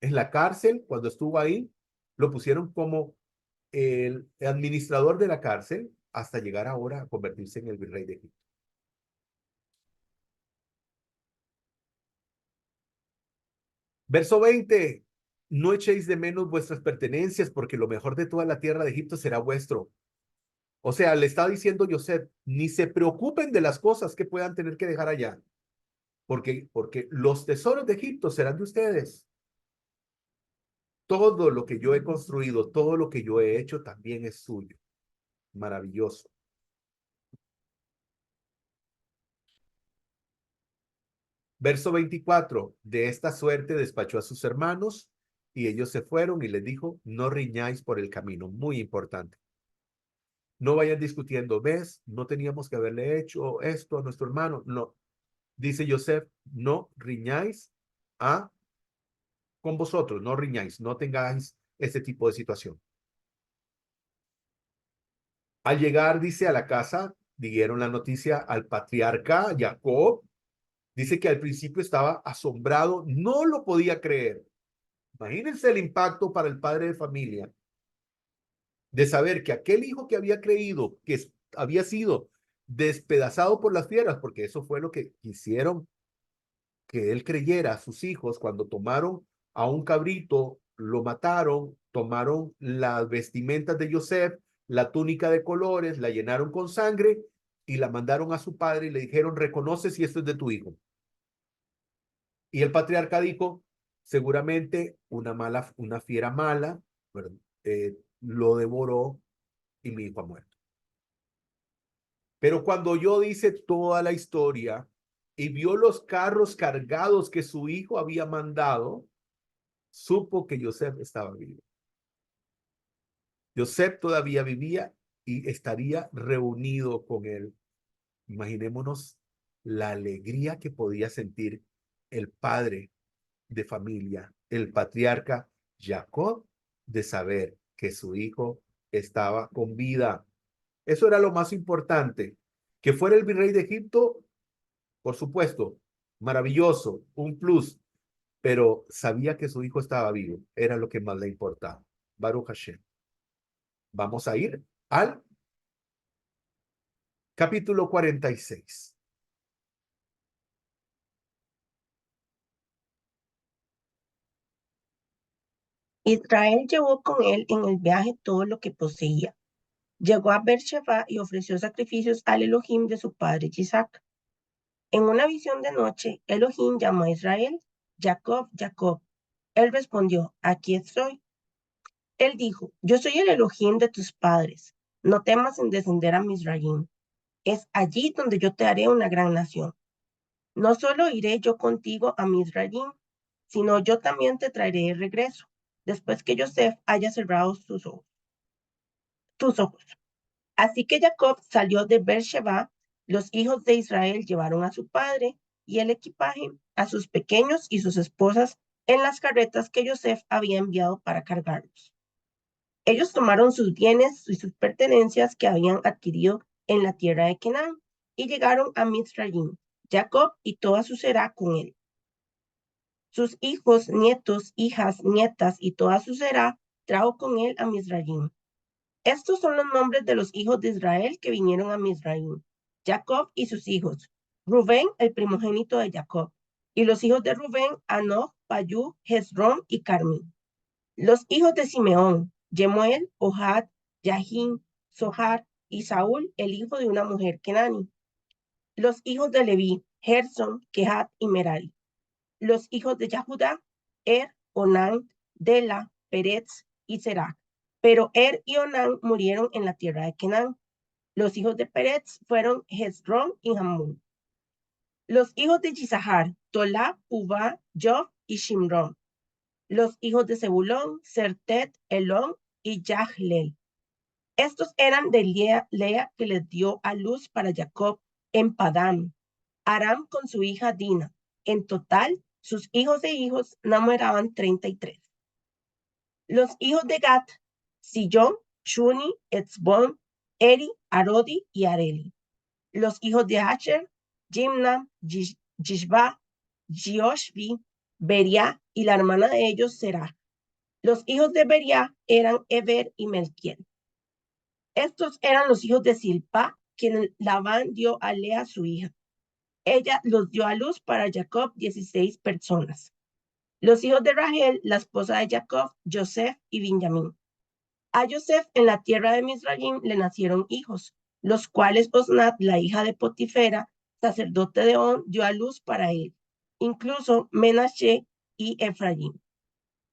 en la cárcel, cuando estuvo ahí, lo pusieron como el administrador de la cárcel hasta llegar ahora a convertirse en el virrey de Egipto. Verso 20, no echéis de menos vuestras pertenencias, porque lo mejor de toda la tierra de Egipto será vuestro. O sea, le está diciendo Joseph, ni se preocupen de las cosas que puedan tener que dejar allá, porque los tesoros de Egipto serán de ustedes. Todo lo que yo he construido, todo lo que yo he hecho también es suyo. Maravilloso. Verso 24, de esta suerte despachó a sus hermanos y ellos se fueron y les dijo, no riñáis por el camino. Muy importante. No vayan discutiendo, ¿ves? No teníamos que haberle hecho esto a nuestro hermano. No. Dice Joseph, no riñáis a con vosotros, no riñáis, no tengáis ese tipo de situación. Al llegar, dice, a la casa, dieron la noticia al patriarca Jacob. Dice que al principio estaba asombrado, no lo podía creer. Imagínense el impacto para el padre de familia de saber que aquel hijo que había creído que había sido despedazado por las fieras, porque eso fue lo que quisieron que él creyera a sus hijos cuando tomaron a un cabrito, lo mataron, tomaron las vestimentas de Joseph, la túnica de colores, la llenaron con sangre y la mandaron a su padre y le dijeron, reconoce si esto es de tu hijo. Y el patriarca dijo, seguramente una fiera mala, lo devoró y mi hijo ha muerto. Pero cuando yo dice toda la historia y vio los carros cargados que su hijo había mandado, supo que Joseph estaba vivo. Joseph todavía vivía y estaría reunido con él. Imaginémonos la alegría que podía sentir el padre de familia, el patriarca Jacob, de saber que su hijo estaba con vida. Eso era lo más importante. Que fuera el virrey de Egipto, por supuesto, maravilloso, un plus, pero sabía que su hijo estaba vivo, era lo que más le importaba. Baruch Hashem. Vamos a ir al capítulo 46. Israel llevó con él en el viaje todo lo que poseía. Llegó a Beersheba y ofreció sacrificios al Elohim de su padre Isaac. En una visión de noche, Elohim llamó a Israel, Jacob, Jacob. Él respondió, aquí estoy. Él dijo, yo soy el Elohim de tus padres. No temas en descender a Mizraim. Es allí donde yo te haré una gran nación. No solo iré yo contigo a Mizraim, sino yo también te traeré de regreso, después que Joseph haya cerrado tus ojos. Así que Jacob salió de Beersheba, los hijos de Israel llevaron a su padre y el equipaje, a sus pequeños y sus esposas, en las carretas que Joseph había enviado para cargarlos. Ellos tomaron sus bienes y sus pertenencias que habían adquirido en la tierra de Canaán y llegaron a Mizraim, Jacob y toda su será con él. Sus hijos, nietos, hijas, nietas y toda su será trajo con él a Mizraim. Estos son los nombres de los hijos de Israel que vinieron a Mizraim: Jacob y sus hijos, Rubén, el primogénito de Jacob, y los hijos de Rubén, Anoch, Payú, Hezrón y Carmi. Los hijos de Simeón, Yemuel, Ohad, Yahin, Zohar y Saúl, el hijo de una mujer kenani. Los hijos de Leví, Gerson, Kehat y Merari. Los hijos de Yahudá, Onán, Dela, Peretz y Serach. Pero y Onán murieron en la tierra de Canaán. Los hijos de Peretz fueron Hezrón y Hamul. Los hijos de Yisahar, Tolá, Puvá, Job y Shimrón. Los hijos de Zebulón, Sertet, Elón y Yahlel. Estos eran de Lea que les dio a luz para Jacob en Padán, Aram con su hija Dina. En total, sus hijos e hijos numeraban 33. Los hijos de Gad, Sillón, Shuni, Etzbón, Eri, Arodi y Areli. Los hijos de Asher, Jimna, Jishba, Jioshvi, Beria y la hermana de ellos Será. Los hijos de Beria eran Eber y Melquiel. Estos eran los hijos de Silpa, quien Labán dio a Lea su hija. Ella los dio a luz para Jacob 16 personas. Los hijos de Rachel, la esposa de Jacob, Joseph y Benjamín. A Joseph en la tierra de Mizraim le nacieron hijos, los cuales Osnat, la hija de Potifera, sacerdote de On, dio a luz para él, incluso Menashe y Efraín.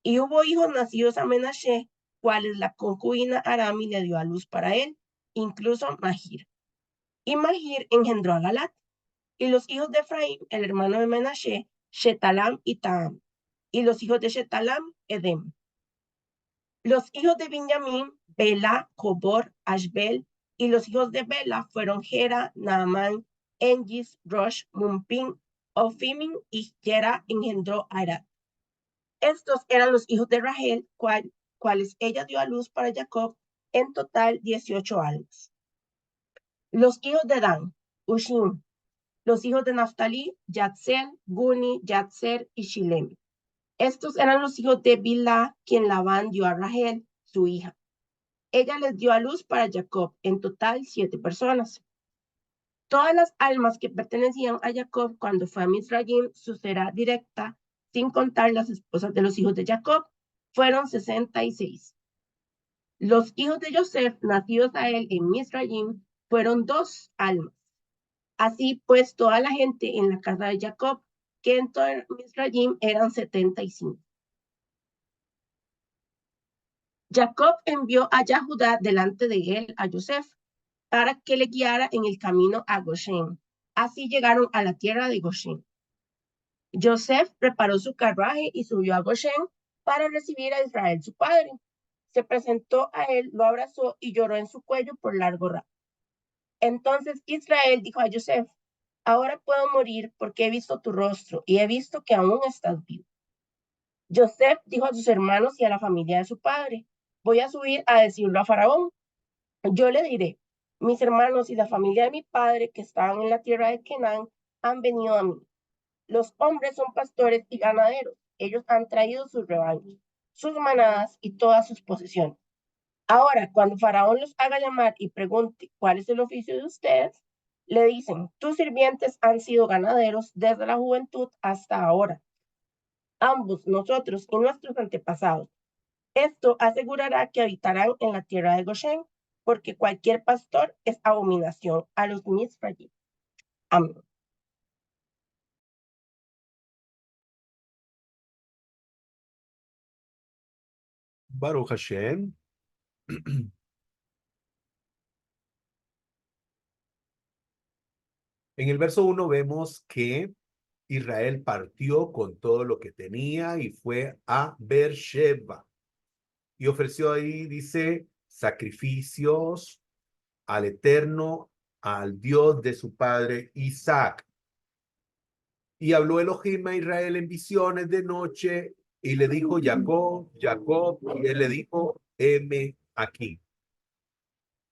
Y hubo hijos nacidos a Menashe, cuales la concubina Arami le dio a luz para él, incluso Mahir. Y Mahir engendró a Galat. Y los hijos de Efraín, el hermano de Menashe, Shetalam y Taam. Y los hijos de Shetalam, Edem. Los hijos de Benjamín, Bela, Jobor, Ashbel. Y los hijos de Bela fueron Gera, Naamán, Engis, Rosh, Mumpin, Ofimin y Gera engendró a Arad. Estos eran los hijos de Rachel, cuales ella dio a luz para Jacob, en total 18 almas. Los hijos de Dan, Ushim. Los hijos de Naftali, Yatzel, Guni, Yatzer y Shilem. Estos eran los hijos de Bilá, quien Labán dio a Rachel, su hija. Ella les dio a luz para Jacob, en total 7 personas. Todas las almas que pertenecían a Jacob cuando fue a Misraim, su será directa, sin contar las esposas de los hijos de Jacob, fueron 66. Los hijos de Joseph, nacidos a él en Misraim, fueron 2 almas. Así pues, toda la gente en la casa de Jacob, que entró en Misraim, eran 75. Jacob envió a Judá delante de él a Joseph para que le guiara en el camino a Goshen. Así llegaron a la tierra de Goshen. Joseph preparó su carruaje y subió a Goshen para recibir a Israel, su padre. Se presentó a él, lo abrazó y lloró en su cuello por largo rato. Entonces Israel dijo a Joseph: ahora puedo morir porque he visto tu rostro y he visto que aún estás vivo. Joseph dijo a sus hermanos y a la familia de su padre: voy a subir a decirlo a Faraón. Yo le diré: mis hermanos y la familia de mi padre que estaban en la tierra de Canaán han venido a mí. Los hombres son pastores y ganaderos. Ellos han traído sus rebaños, sus manadas y todas sus posesiones. Ahora, cuando Faraón los haga llamar y pregunte cuál es el oficio de ustedes, le dicen: tus sirvientes han sido ganaderos desde la juventud hasta ahora, ambos, nosotros y nuestros antepasados. Esto asegurará que habitarán en la tierra de Goshen, porque cualquier pastor es abominación a los Mizraim. Amén. Baruch Hashem. En el verso 1 vemos que Israel partió con todo lo que tenía y fue a Beersheba. Y ofreció ahí, dice, sacrificios al Eterno, al Dios de su padre Isaac. Y habló Elohim a Israel en visiones de noche y le dijo: Jacob, Jacob, y él le dijo: heme aquí.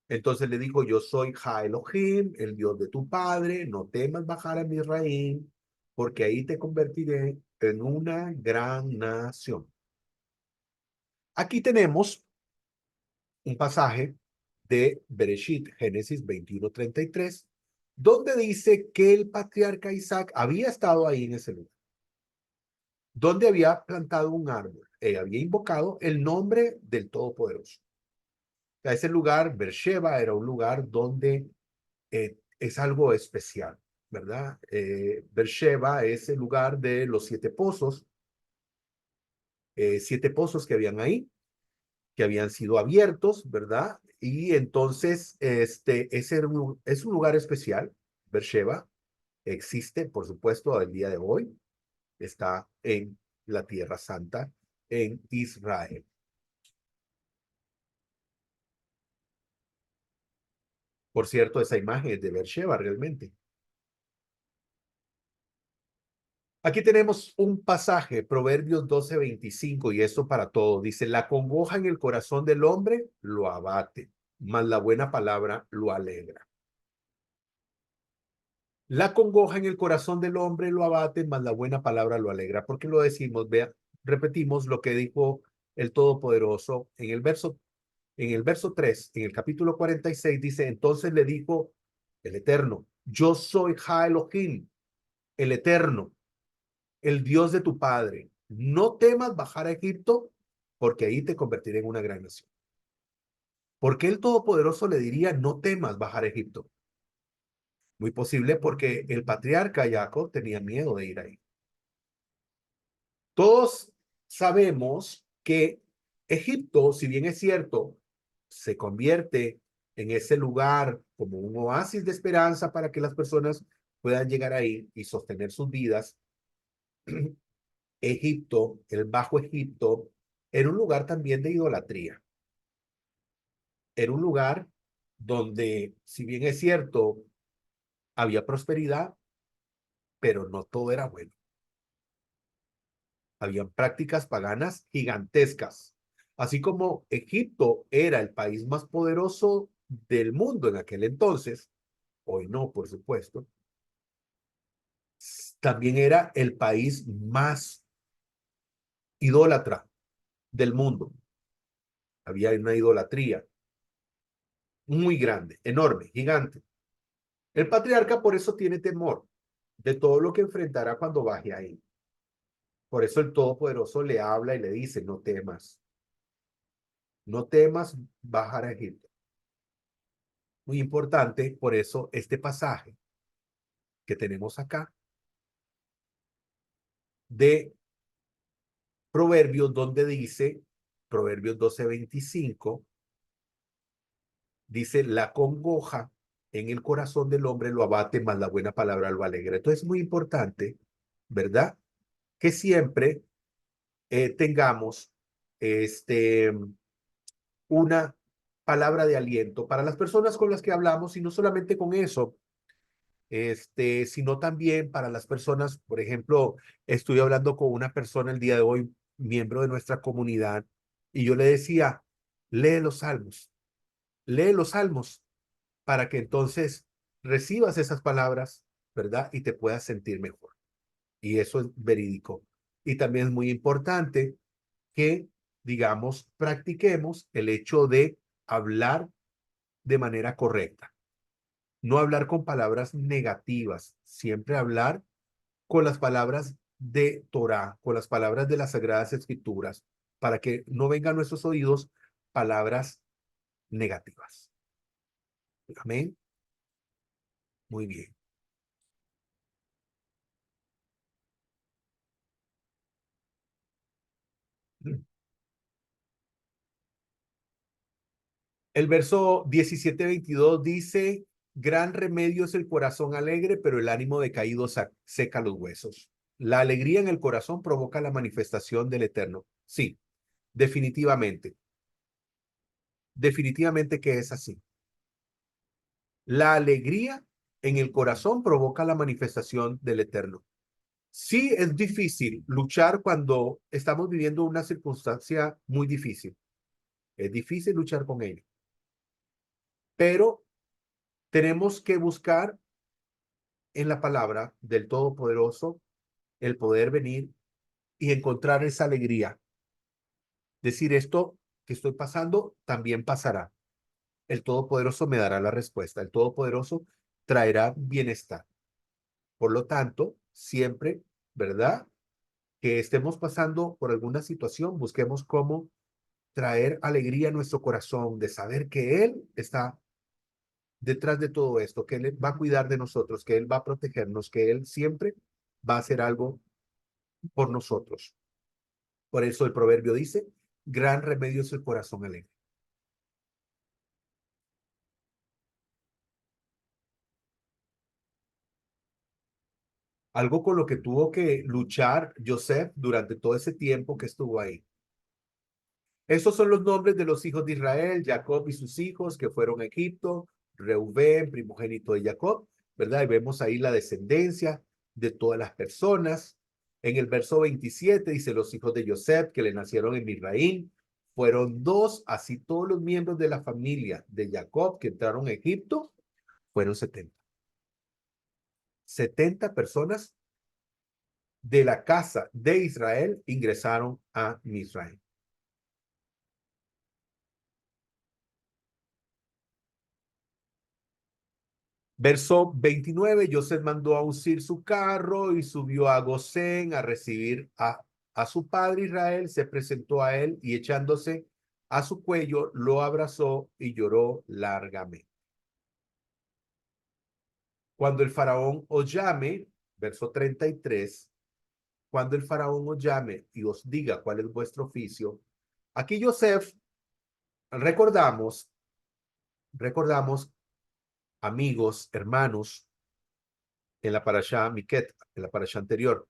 Entonces le dijo: yo soy Ja Elohim, el Dios de tu padre, no temas bajar a Misraim, porque ahí te convertiré en una gran nación. Aquí tenemos un pasaje de Bereshit, Génesis 21:33, donde dice que el patriarca Isaac había estado ahí en ese lugar, donde había plantado un árbol, había invocado el nombre del Todopoderoso. A ese lugar, Beersheba, era un lugar donde es algo especial, ¿verdad? Beersheba es el lugar de los 7 pozos que habían ahí, que habían sido abiertos, ¿verdad? Y entonces, es un lugar especial. Beersheba existe, por supuesto, al día de hoy. Está en la Tierra Santa, en Israel. Por cierto, esa imagen es de Beersheba realmente. Aquí tenemos un pasaje, Proverbios 12:25, y esto para todos. Dice: la congoja en el corazón del hombre lo abate, mas la buena palabra lo alegra. La congoja en el corazón del hombre lo abate, mas la buena palabra lo alegra. ¿Por qué lo decimos? Vea, repetimos lo que dijo el Todopoderoso en el verso 3, en el capítulo 46, dice: entonces le dijo el Eterno: yo soy Ja Elohim, el Eterno, el Dios de tu padre. No temas bajar a Egipto, porque ahí te convertiré en una gran nación. ¿Por qué el Todopoderoso le diría: no temas bajar a Egipto? Muy posible porque el patriarca Jacob tenía miedo de ir ahí. Todos sabemos que Egipto, si bien es cierto, se convierte en ese lugar como un oasis de esperanza para que las personas puedan llegar ahí y sostener sus vidas. Egipto, el Bajo Egipto, era un lugar también de idolatría. Era un lugar donde, si bien es cierto, había prosperidad, pero no todo era bueno. Habían prácticas paganas gigantescas. Así como Egipto era el país más poderoso del mundo en aquel entonces, hoy no, por supuesto, también era el país más idólatra del mundo. Había una idolatría muy grande, enorme, gigante. El patriarca por eso tiene temor de todo lo que enfrentará cuando baje ahí. Por eso el Todopoderoso le habla y le dice, no temas. No temas bajar a Egipto. Muy importante, por eso este pasaje que tenemos acá de Proverbios, donde dice, Proverbios 12:25, dice, la congoja en el corazón del hombre lo abate, mas la buena palabra lo alegra. Entonces es muy importante, ¿verdad? Que siempre tengamos una palabra de aliento para las personas con las que hablamos y no solamente con eso, sino también para las personas, por ejemplo, estuve hablando con una persona el día de hoy, miembro de nuestra comunidad, y yo le decía, lee los salmos para que entonces recibas esas palabras, ¿verdad? Y te puedas sentir mejor. Y eso es verídico. Y también es muy importante que, digamos, practiquemos el hecho de hablar de manera correcta. No hablar con palabras negativas, siempre hablar con las palabras de Torah, con las palabras de las Sagradas Escrituras, para que no vengan a nuestros oídos palabras negativas. Amén. Muy bien. El verso 17-22 dice, gran remedio es el corazón alegre, pero el ánimo decaído seca los huesos. La alegría en el corazón provoca la manifestación del Eterno. Sí, definitivamente. Definitivamente que es así. La alegría en el corazón provoca la manifestación del Eterno. Sí, es difícil luchar cuando estamos viviendo una circunstancia muy difícil. Es difícil luchar con ello. Pero tenemos que buscar en la palabra del Todopoderoso el poder venir y encontrar esa alegría. Decir esto que estoy pasando también pasará. El Todopoderoso me dará la respuesta. El Todopoderoso traerá bienestar. Por lo tanto, siempre, ¿verdad? Que estemos pasando por alguna situación, busquemos cómo traer alegría a nuestro corazón, de saber que Él está detrás de todo esto, que Él va a cuidar de nosotros, que Él va a protegernos, que Él siempre va a hacer algo por nosotros. Por eso el proverbio dice, gran remedio es el corazón alegre. Algo con lo que tuvo que luchar Joseph durante todo ese tiempo que estuvo ahí. Estos son los nombres de los hijos de Israel, Jacob y sus hijos que fueron a Egipto, Reubén, primogénito de Jacob, ¿verdad? Y vemos ahí la descendencia de todas las personas. En el verso 27 dice los hijos de Joseph que le nacieron en Misraín, fueron dos, así todos los miembros de la familia de Jacob que entraron a Egipto, fueron 70. 70 personas de la casa de Israel ingresaron a Misraín. Verso 29, Joseph mandó a uncir su carro y subió a Gosén a recibir a su padre Israel, se presentó a él y echándose a su cuello, lo abrazó y lloró largamente. Cuando el faraón os llame, verso 33, cuando el faraón os llame y os diga cuál es vuestro oficio, aquí Joseph, recordamos amigos, hermanos, en la parashá Miquet, en la parashá anterior,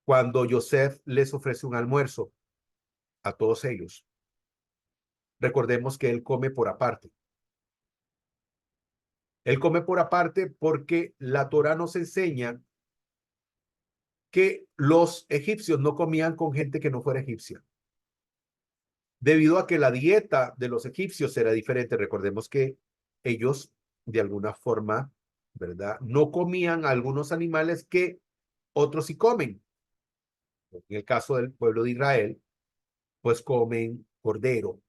cuando Joseph les ofrece un almuerzo a todos ellos. Recordemos que él come por aparte. Él come por aparte porque la Torá nos enseña que los egipcios no comían con gente que no fuera egipcia. Debido a que la dieta de los egipcios era diferente, recordemos que ellos, de alguna forma, ¿verdad? No comían algunos animales que otros sí comen. En el caso del pueblo de Israel, pues comen cordero,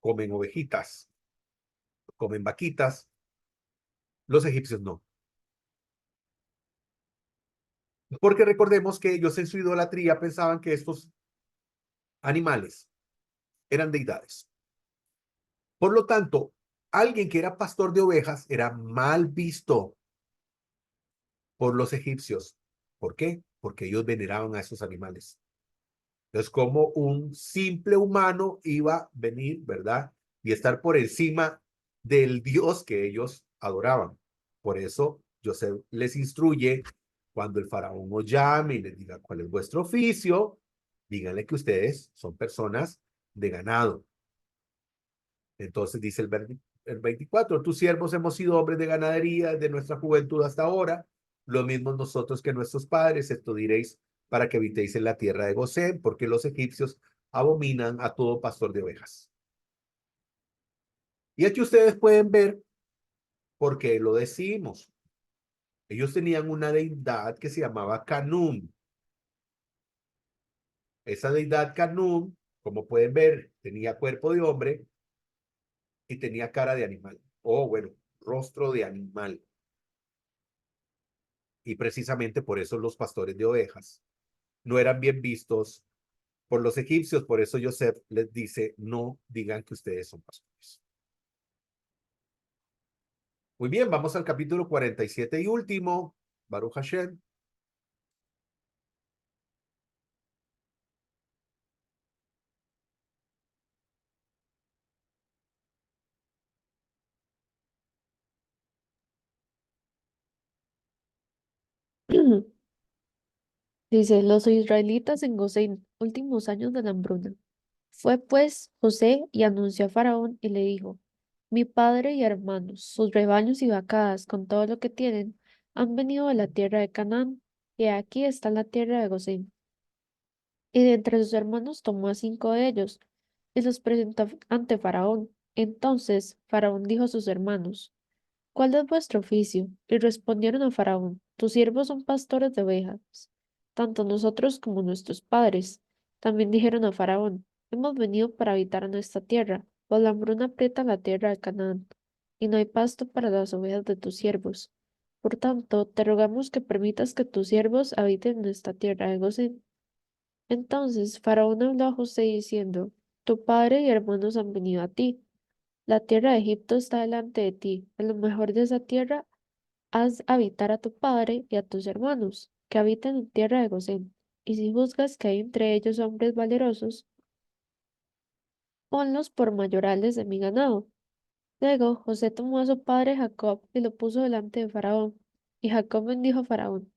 comen ovejitas, comen vaquitas, Los egipcios no. Porque recordemos que ellos en su idolatría pensaban que estos animales eran deidades. Por lo tanto, alguien que era pastor de ovejas era mal visto por los egipcios. ¿Por qué? Porque ellos veneraban a esos animales. Entonces, como un simple humano iba a venir, ¿verdad? Y estar por encima del Dios que ellos adoraban. Por eso, José les instruye, cuando el faraón os llame y les diga cuál es vuestro oficio, díganle que ustedes son personas de ganado. Entonces dice el 24, tus siervos hemos sido hombres de ganadería desde nuestra juventud hasta ahora, lo mismo nosotros que nuestros padres, esto diréis para que habitéis en la tierra de Gosén, porque los egipcios abominan a todo pastor de ovejas. Y aquí ustedes pueden ver por qué lo decimos. Ellos tenían una deidad que se llamaba Canún. Esa deidad Canún, como pueden ver, tenía cuerpo de hombre y tenía cara de animal. O bueno, rostro de animal. Y precisamente por eso los pastores de ovejas no eran bien vistos por los egipcios. Por eso Joseph les dice, no digan que ustedes son pastores. Muy bien, vamos al capítulo 47 y último, Baruch Hashem. Dice, los israelitas en Gosén, últimos años de la hambruna. Fue pues José y anunció a Faraón y le dijo, mi padre y hermanos, sus rebaños y vacadas, con todo lo que tienen, han venido de la tierra de Canaán, y aquí está la tierra de Gosén. Y de entre sus hermanos tomó a 5 de ellos, y los presentó ante Faraón. Entonces Faraón dijo a sus hermanos, ¿cuál es vuestro oficio? Y respondieron a Faraón, tus siervos son pastores de ovejas, tanto nosotros como nuestros padres. También dijeron a Faraón, hemos venido para habitar en esta tierra, pues la hambruna aprieta la tierra de Canaán, y no hay pasto para las ovejas de tus siervos. Por tanto, te rogamos que permitas que tus siervos habiten en esta tierra de Gosén. Entonces Faraón habló a José diciendo, tu padre y hermanos han venido a ti. La tierra de Egipto está delante de ti. En lo mejor de esa tierra haz habitar a tu padre y a tus hermanos, que habitan en tierra de Gosén. Y si juzgas que hay entre ellos hombres valerosos, ponlos por mayorales de mi ganado. Luego José tomó a su padre Jacob y lo puso delante de Faraón. Y Jacob bendijo a Faraón.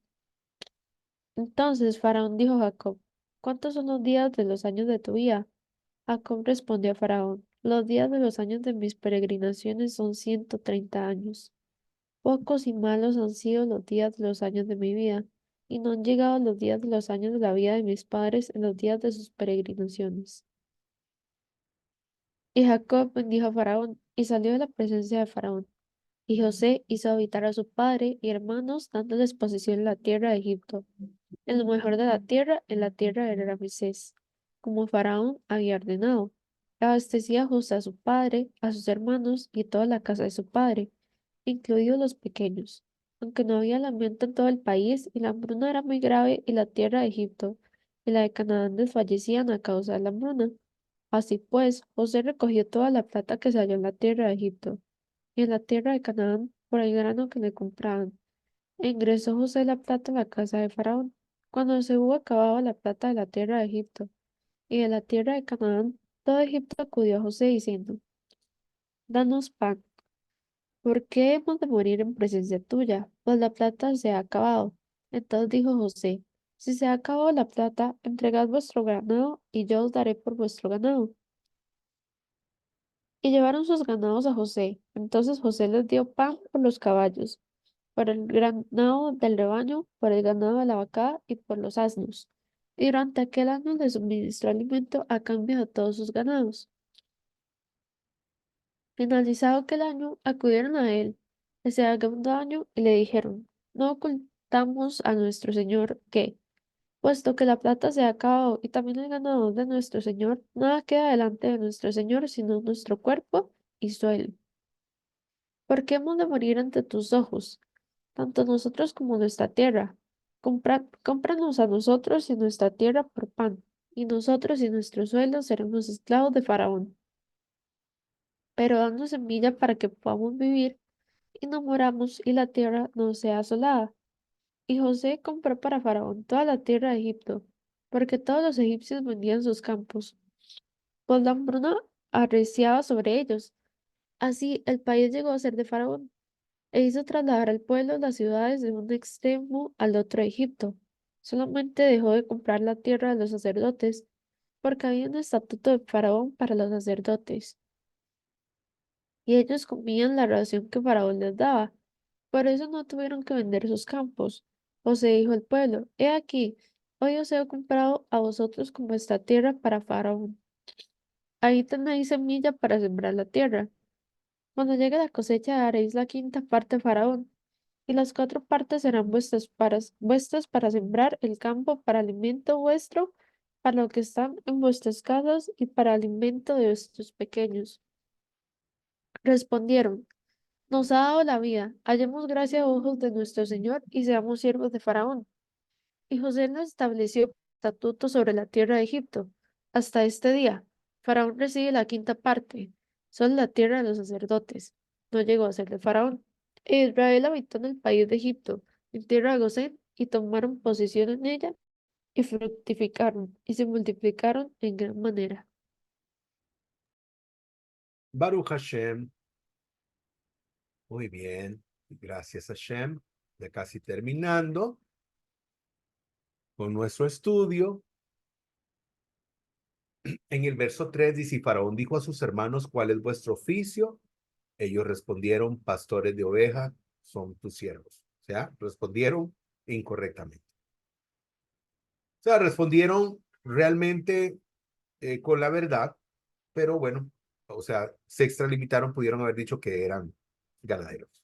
Entonces Faraón dijo a Jacob, ¿cuántos son los días de los años de tu vida? Jacob respondió a Faraón, los días de los años de mis peregrinaciones son 130 años. Pocos y malos han sido los días de los años de mi vida, y no han llegado los días de los años de la vida de mis padres en los días de sus peregrinaciones. Y Jacob bendijo a Faraón, y salió de la presencia de Faraón. Y José hizo habitar a su padre y hermanos, dándoles posesión en la tierra de Egipto, en lo mejor de la tierra, en la tierra de Ramsés, como Faraón había ordenado. Abastecía a José a su padre, a sus hermanos y toda la casa de su padre, incluidos los pequeños. Aunque no había alimento en todo el país, y la hambruna era muy grave, y la tierra de Egipto y la de Canaán desfallecían a causa de la hambruna. Así pues, José recogió toda la plata que se halló en la tierra de Egipto y en la tierra de Canaán por el grano que le compraban. E ingresó José la plata a la casa de Faraón. Cuando se hubo acabado la plata de la tierra de Egipto y de la tierra de Canaán, todo Egipto acudió a José diciendo, danos pan. ¿Por qué hemos de morir en presencia tuya? Pues la plata se ha acabado. Entonces dijo José, si se ha acabado la plata, entregad vuestro ganado y yo os daré por vuestro ganado. Y llevaron sus ganados a José. Entonces José les dio pan por los caballos, por el ganado del rebaño, por el ganado de la vaca y por los asnos. Y durante aquel año les suministró alimento a cambio de todos sus ganados. Finalizado aquel año, acudieron a él el segundo año y le dijeron, no ocultamos a nuestro señor que, puesto que la plata se ha acabado y también el ganado de nuestro señor, nada queda delante de nuestro señor sino nuestro cuerpo y suelo. ¿Por qué hemos de morir ante tus ojos, tanto nosotros como nuestra tierra? Cómpranos a nosotros y nuestra tierra por pan, y nosotros y nuestro suelo seremos esclavos de Faraón. Pero danos semilla para que podamos vivir y no moramos y la tierra no sea asolada. Y José compró para Faraón toda la tierra de Egipto, porque todos los egipcios vendían sus campos, pues la hambruna arreciaba sobre ellos. Así el país llegó a ser de Faraón, e hizo trasladar al pueblo las ciudades de un extremo al otro de Egipto. Solamente dejó de comprar la tierra de los sacerdotes, porque había un estatuto de Faraón para los sacerdotes, y ellos comían la ración que Faraón les daba. Por eso no tuvieron que vender sus campos. José dijo al pueblo: He aquí, hoy os he comprado a vosotros como esta tierra para Faraón. Ahí tenéis semilla para sembrar la tierra. Cuando llegue la cosecha daréis la quinta parte a Faraón, y las cuatro partes serán vuestras para sembrar el campo para alimento vuestro, para lo que están en vuestras casas y para alimento de vuestros pequeños. Respondieron: Nos ha dado la vida, hallemos gracia a ojos de nuestro Señor y seamos siervos de Faraón. Y José les estableció estatutos sobre la tierra de Egipto. Hasta este día, Faraón recibe la quinta parte, solo la tierra de los sacerdotes. No llegó a ser de Faraón. E Israel habitó en el país de Egipto, en tierra de Gosén, y tomaron posesión en ella, y fructificaron, y se multiplicaron en gran manera. Baruch Hashem. Muy bien. Gracias Hashem. Ya casi terminando con nuestro estudio. En el verso 3 dice: Faraón dijo a sus hermanos: ¿Cuál es vuestro oficio? Ellos respondieron: pastores de ovejas son tus siervos. O sea, respondieron incorrectamente. O sea, respondieron realmente con la verdad, pero bueno, o sea, se extralimitaron, pudieron haber dicho que eran ganaderos.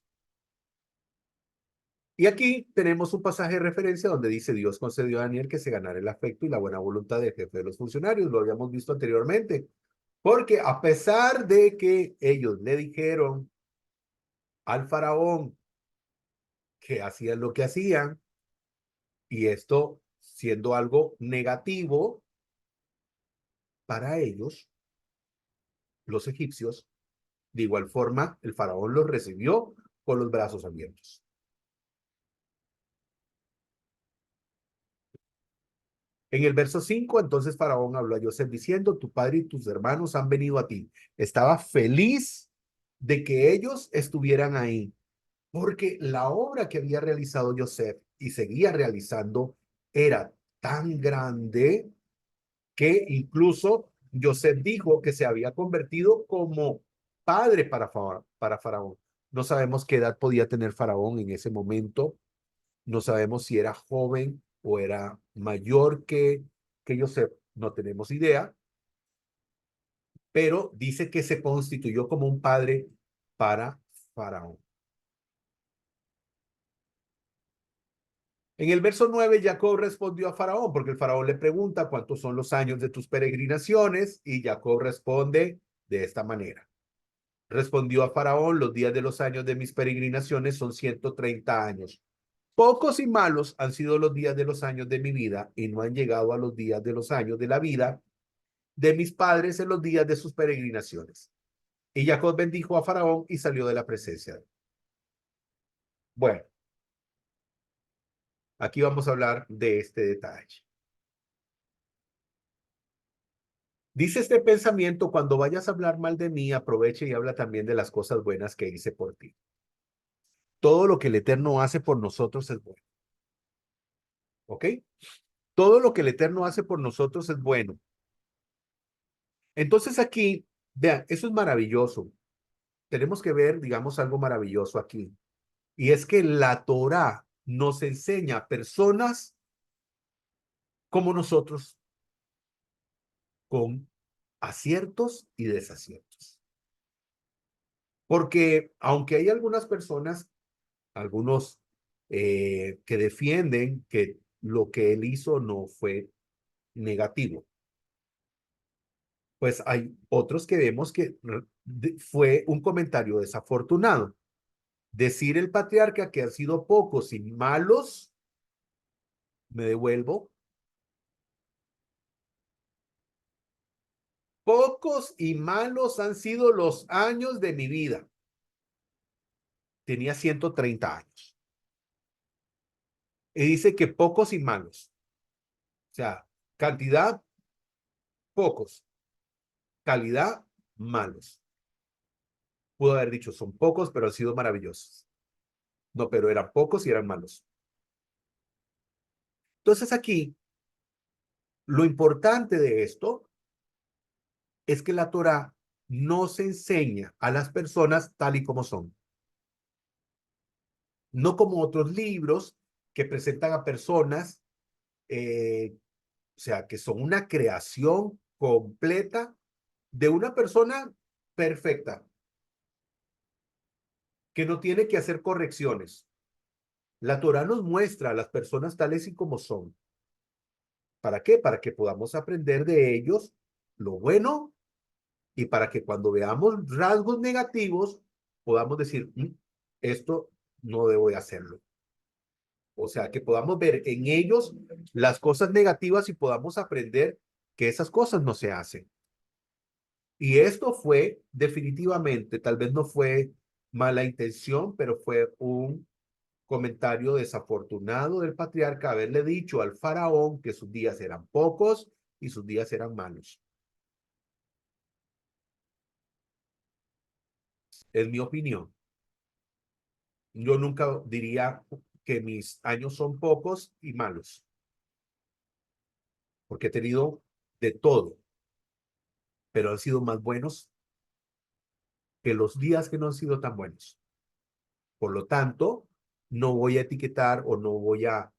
Y aquí tenemos un pasaje de referencia donde dice: Dios concedió a Daniel que se ganara el afecto y la buena voluntad del jefe de los funcionarios. Lo habíamos visto anteriormente. Porque a pesar de que ellos le dijeron al faraón que hacían lo que hacían, y esto siendo algo negativo para ellos, los egipcios, de igual forma, el faraón los recibió con los brazos abiertos. En el verso 5, entonces Faraón habló a José diciendo: Tu padre y tus hermanos han venido a ti. Estaba feliz de que ellos estuvieran ahí, porque la obra que había realizado José y seguía realizando era tan grande que incluso José dijo que se había convertido como padre para Faraón. No sabemos qué edad podía tener Faraón en ese momento. No sabemos si era joven o era mayor que José. No tenemos idea. Pero dice que se constituyó como un padre para Faraón. En el verso 9, Jacob respondió a Faraón, porque el Faraón le pregunta: ¿cuántos son los años de tus peregrinaciones? Y Jacob responde de esta manera. Respondió a Faraón: los días de los años de mis peregrinaciones son 130 años. Pocos y malos han sido los días de los años de mi vida, y no han llegado a los días de los años de la vida de mis padres en los días de sus peregrinaciones. Y Jacob bendijo a Faraón y salió de la presencia de él. Bueno, aquí vamos a hablar de este detalle. Dice este pensamiento: cuando vayas a hablar mal de mí, aprovecha y habla también de las cosas buenas que hice por ti. Todo lo que el Eterno hace por nosotros es bueno. ¿Ok? Todo lo que el Eterno hace por nosotros es bueno. Entonces aquí, vean, eso es maravilloso. Tenemos que ver, digamos, algo maravilloso aquí. Y es que la Torá nos enseña a personas como nosotros, con aciertos y desaciertos. Porque aunque hay algunas personas, algunos que defienden que lo que él hizo no fue negativo, pues hay otros que vemos que fue un comentario desafortunado. Decir el patriarca que han sido pocos y malos, me devuelvo. Pocos y malos han sido los años de mi vida. Tenía 130 años. Y dice que pocos y malos. O sea, cantidad, pocos. Calidad, malos. Pudo haber dicho, son pocos, pero han sido maravillosos. No, pero eran pocos y eran malos. Entonces aquí, lo importante de esto es que la Torá no se enseña a las personas tal y como son. No como otros libros que presentan a personas, o sea, que son una creación completa de una persona perfecta, que no tiene que hacer correcciones. La Torá nos muestra a las personas tales y como son. ¿Para qué? Para que podamos aprender de ellos lo bueno y para que cuando veamos rasgos negativos podamos decir, esto no debo de hacerlo. O sea, que podamos ver en ellos las cosas negativas y podamos aprender que esas cosas no se hacen. Y esto fue definitivamente, tal vez no fue mala intención, pero fue un comentario desafortunado del patriarca haberle dicho al faraón que sus días eran pocos y sus días eran malos. Es mi opinión. Yo nunca diría que mis años son pocos y malos, porque he tenido de todo, pero han sido más buenos que los días que no han sido tan buenos. Por lo tanto, no voy a etiquetar o no voy a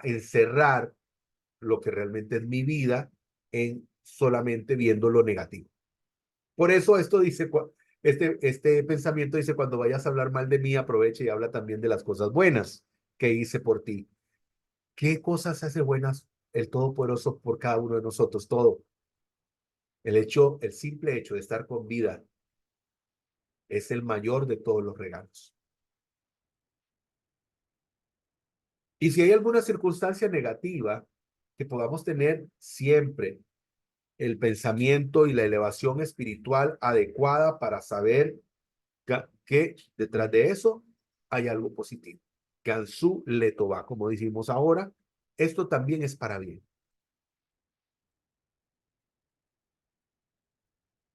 encerrar lo que realmente es mi vida en solamente viendo lo negativo. Por eso esto dice, este pensamiento dice, cuando vayas a hablar mal de mí, aprovecha y habla también de las cosas buenas que hice por ti. ¿Qué cosas hace buenas el Todopoderoso por cada uno de nosotros? Todo. El simple hecho de estar con vida es el mayor de todos los regalos. Y si hay alguna circunstancia negativa, que podamos tener siempre el pensamiento y la elevación espiritual adecuada para saber que detrás de eso hay algo positivo. Gansu Letová, como decimos ahora, esto también es para bien.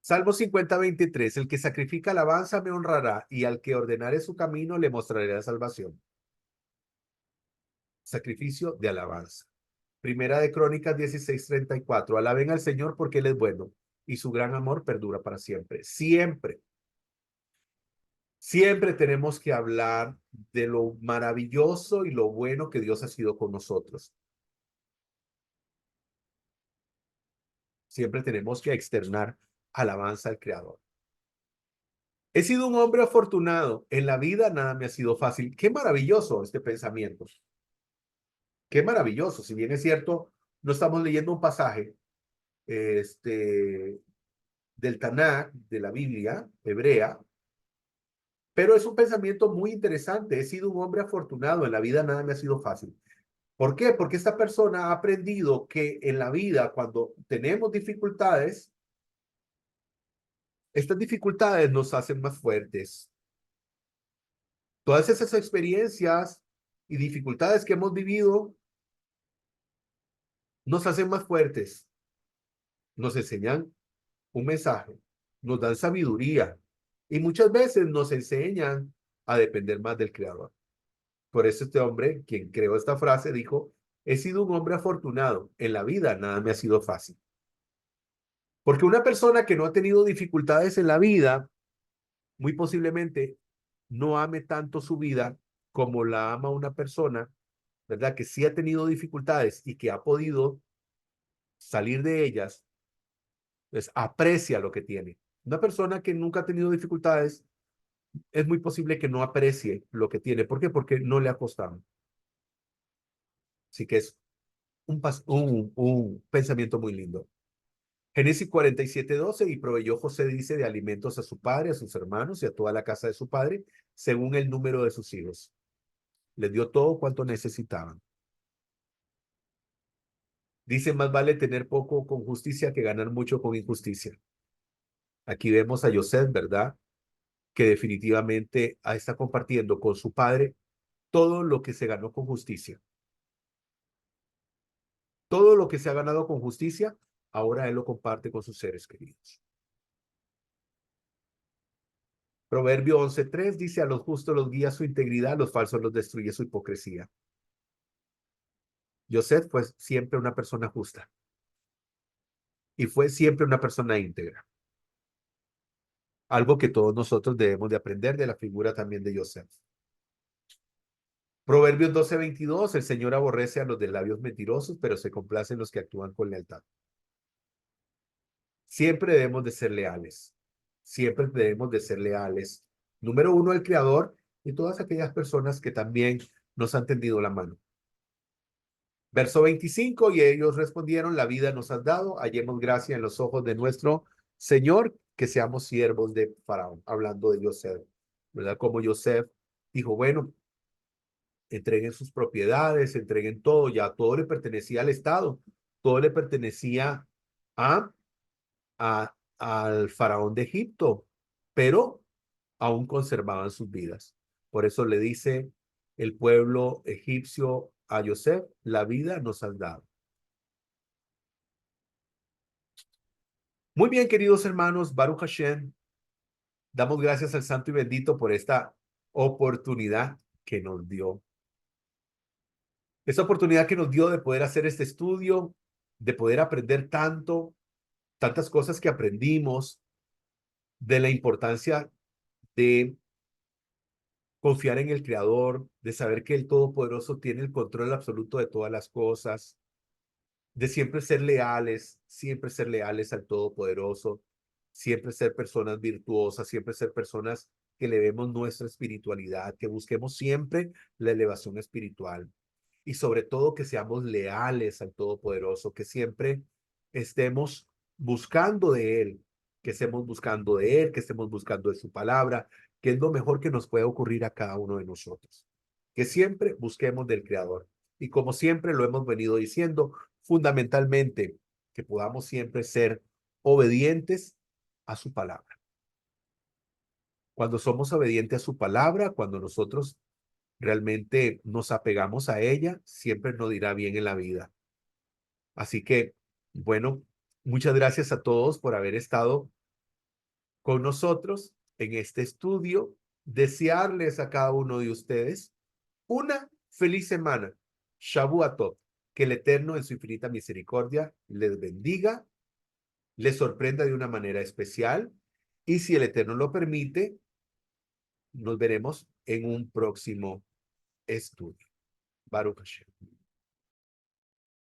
Salmo 50:23, el que sacrifica alabanza me honrará y al que ordenare su camino le mostraré la salvación. Sacrificio de alabanza. Primera de Crónicas 16:34, alaben al Señor porque Él es bueno y su gran amor perdura para siempre. Siempre. Siempre tenemos que hablar de lo maravilloso y lo bueno que Dios ha sido con nosotros. Siempre tenemos que externar alabanza al Creador. He sido un hombre afortunado. En la vida nada me ha sido fácil. Qué maravilloso este pensamiento. Qué maravilloso. Si bien es cierto, no estamos leyendo un pasaje del Tanakh, de la Biblia hebrea, pero es un pensamiento muy interesante. He sido un hombre afortunado. En la vida nada me ha sido fácil. ¿Por qué? Porque esta persona ha aprendido que en la vida, cuando tenemos dificultades, estas dificultades nos hacen más fuertes. Todas esas experiencias y dificultades que hemos vivido nos hacen más fuertes, nos enseñan un mensaje, nos dan sabiduría y muchas veces nos enseñan a depender más del Creador. Por eso este hombre, quien creó esta frase, dijo, he sido un hombre afortunado, en la vida nada me ha sido fácil. Porque una persona que no ha tenido dificultades en la vida, muy posiblemente no ame tanto su vida como la ama una persona, ¿verdad? Que sí ha tenido dificultades y que ha podido salir de ellas, pues aprecia lo que tiene. Una persona que nunca ha tenido dificultades, es muy posible que no aprecie lo que tiene. ¿Por qué? Porque no le ha costado. Así que es un pensamiento muy lindo. Génesis 47:12, y proveyó José, dice, de alimentos a su padre, a sus hermanos y a toda la casa de su padre, según el número de sus hijos. Les dio todo cuanto necesitaban. Dice, más vale tener poco con justicia que ganar mucho con injusticia. Aquí vemos a José, ¿verdad? Que definitivamente está compartiendo con su padre todo lo que se ganó con justicia. Todo lo que se ha ganado con justicia, ahora él lo comparte con sus seres queridos. Proverbio 11:3 dice, a los justos los guía su integridad, a los falsos los destruye su hipocresía. José fue siempre una persona justa y fue siempre una persona íntegra. Algo que todos nosotros debemos de aprender de la figura también de José. Proverbios 12:22, el Señor aborrece a los de labios mentirosos, pero se complace en los que actúan con lealtad. Siempre debemos de ser leales. Siempre debemos de ser leales. Número uno, el Creador y todas aquellas personas que también nos han tendido la mano. Verso 25, y ellos respondieron, la vida nos has dado, hallemos gracia en los ojos de nuestro Señor, que seamos siervos de Faraón. Hablando de José, ¿verdad? Como José dijo, bueno, entreguen sus propiedades, entreguen todo, ya todo le pertenecía al Estado, todo le pertenecía a, al faraón de Egipto, pero aún conservaban sus vidas. Por eso le dice el pueblo egipcio a José, la vida nos has dado. Muy bien, queridos hermanos, Baruch Hashem, damos gracias al Santo y Bendito por esta oportunidad que nos dio. Esta oportunidad que nos dio de poder hacer este estudio, de poder aprender tantas cosas que aprendimos, de la importancia de confiar en el Creador, de saber que el Todopoderoso tiene el control absoluto de todas las cosas, de siempre ser leales al Todopoderoso, siempre ser personas virtuosas, siempre ser personas que elevemos nuestra espiritualidad, que busquemos siempre la elevación espiritual y sobre todo que seamos leales al Todopoderoso, que siempre estemos buscando de Él, que estemos buscando de Él, que estemos buscando de su palabra, que es lo mejor que nos puede ocurrir a cada uno de nosotros. Que siempre busquemos del Creador. Y como siempre lo hemos venido diciendo, fundamentalmente que podamos siempre ser obedientes a su palabra. Cuando somos obedientes a su palabra, cuando nosotros realmente nos apegamos a ella, siempre nos dirá bien en la vida. Así que, bueno, muchas gracias a todos por haber estado con nosotros en este estudio. Desearles a cada uno de ustedes una feliz semana. Shavua Tov. Que el Eterno en su infinita misericordia les bendiga, les sorprenda de una manera especial y si el Eterno lo permite, nos veremos en un próximo estudio. Baruch Hashem.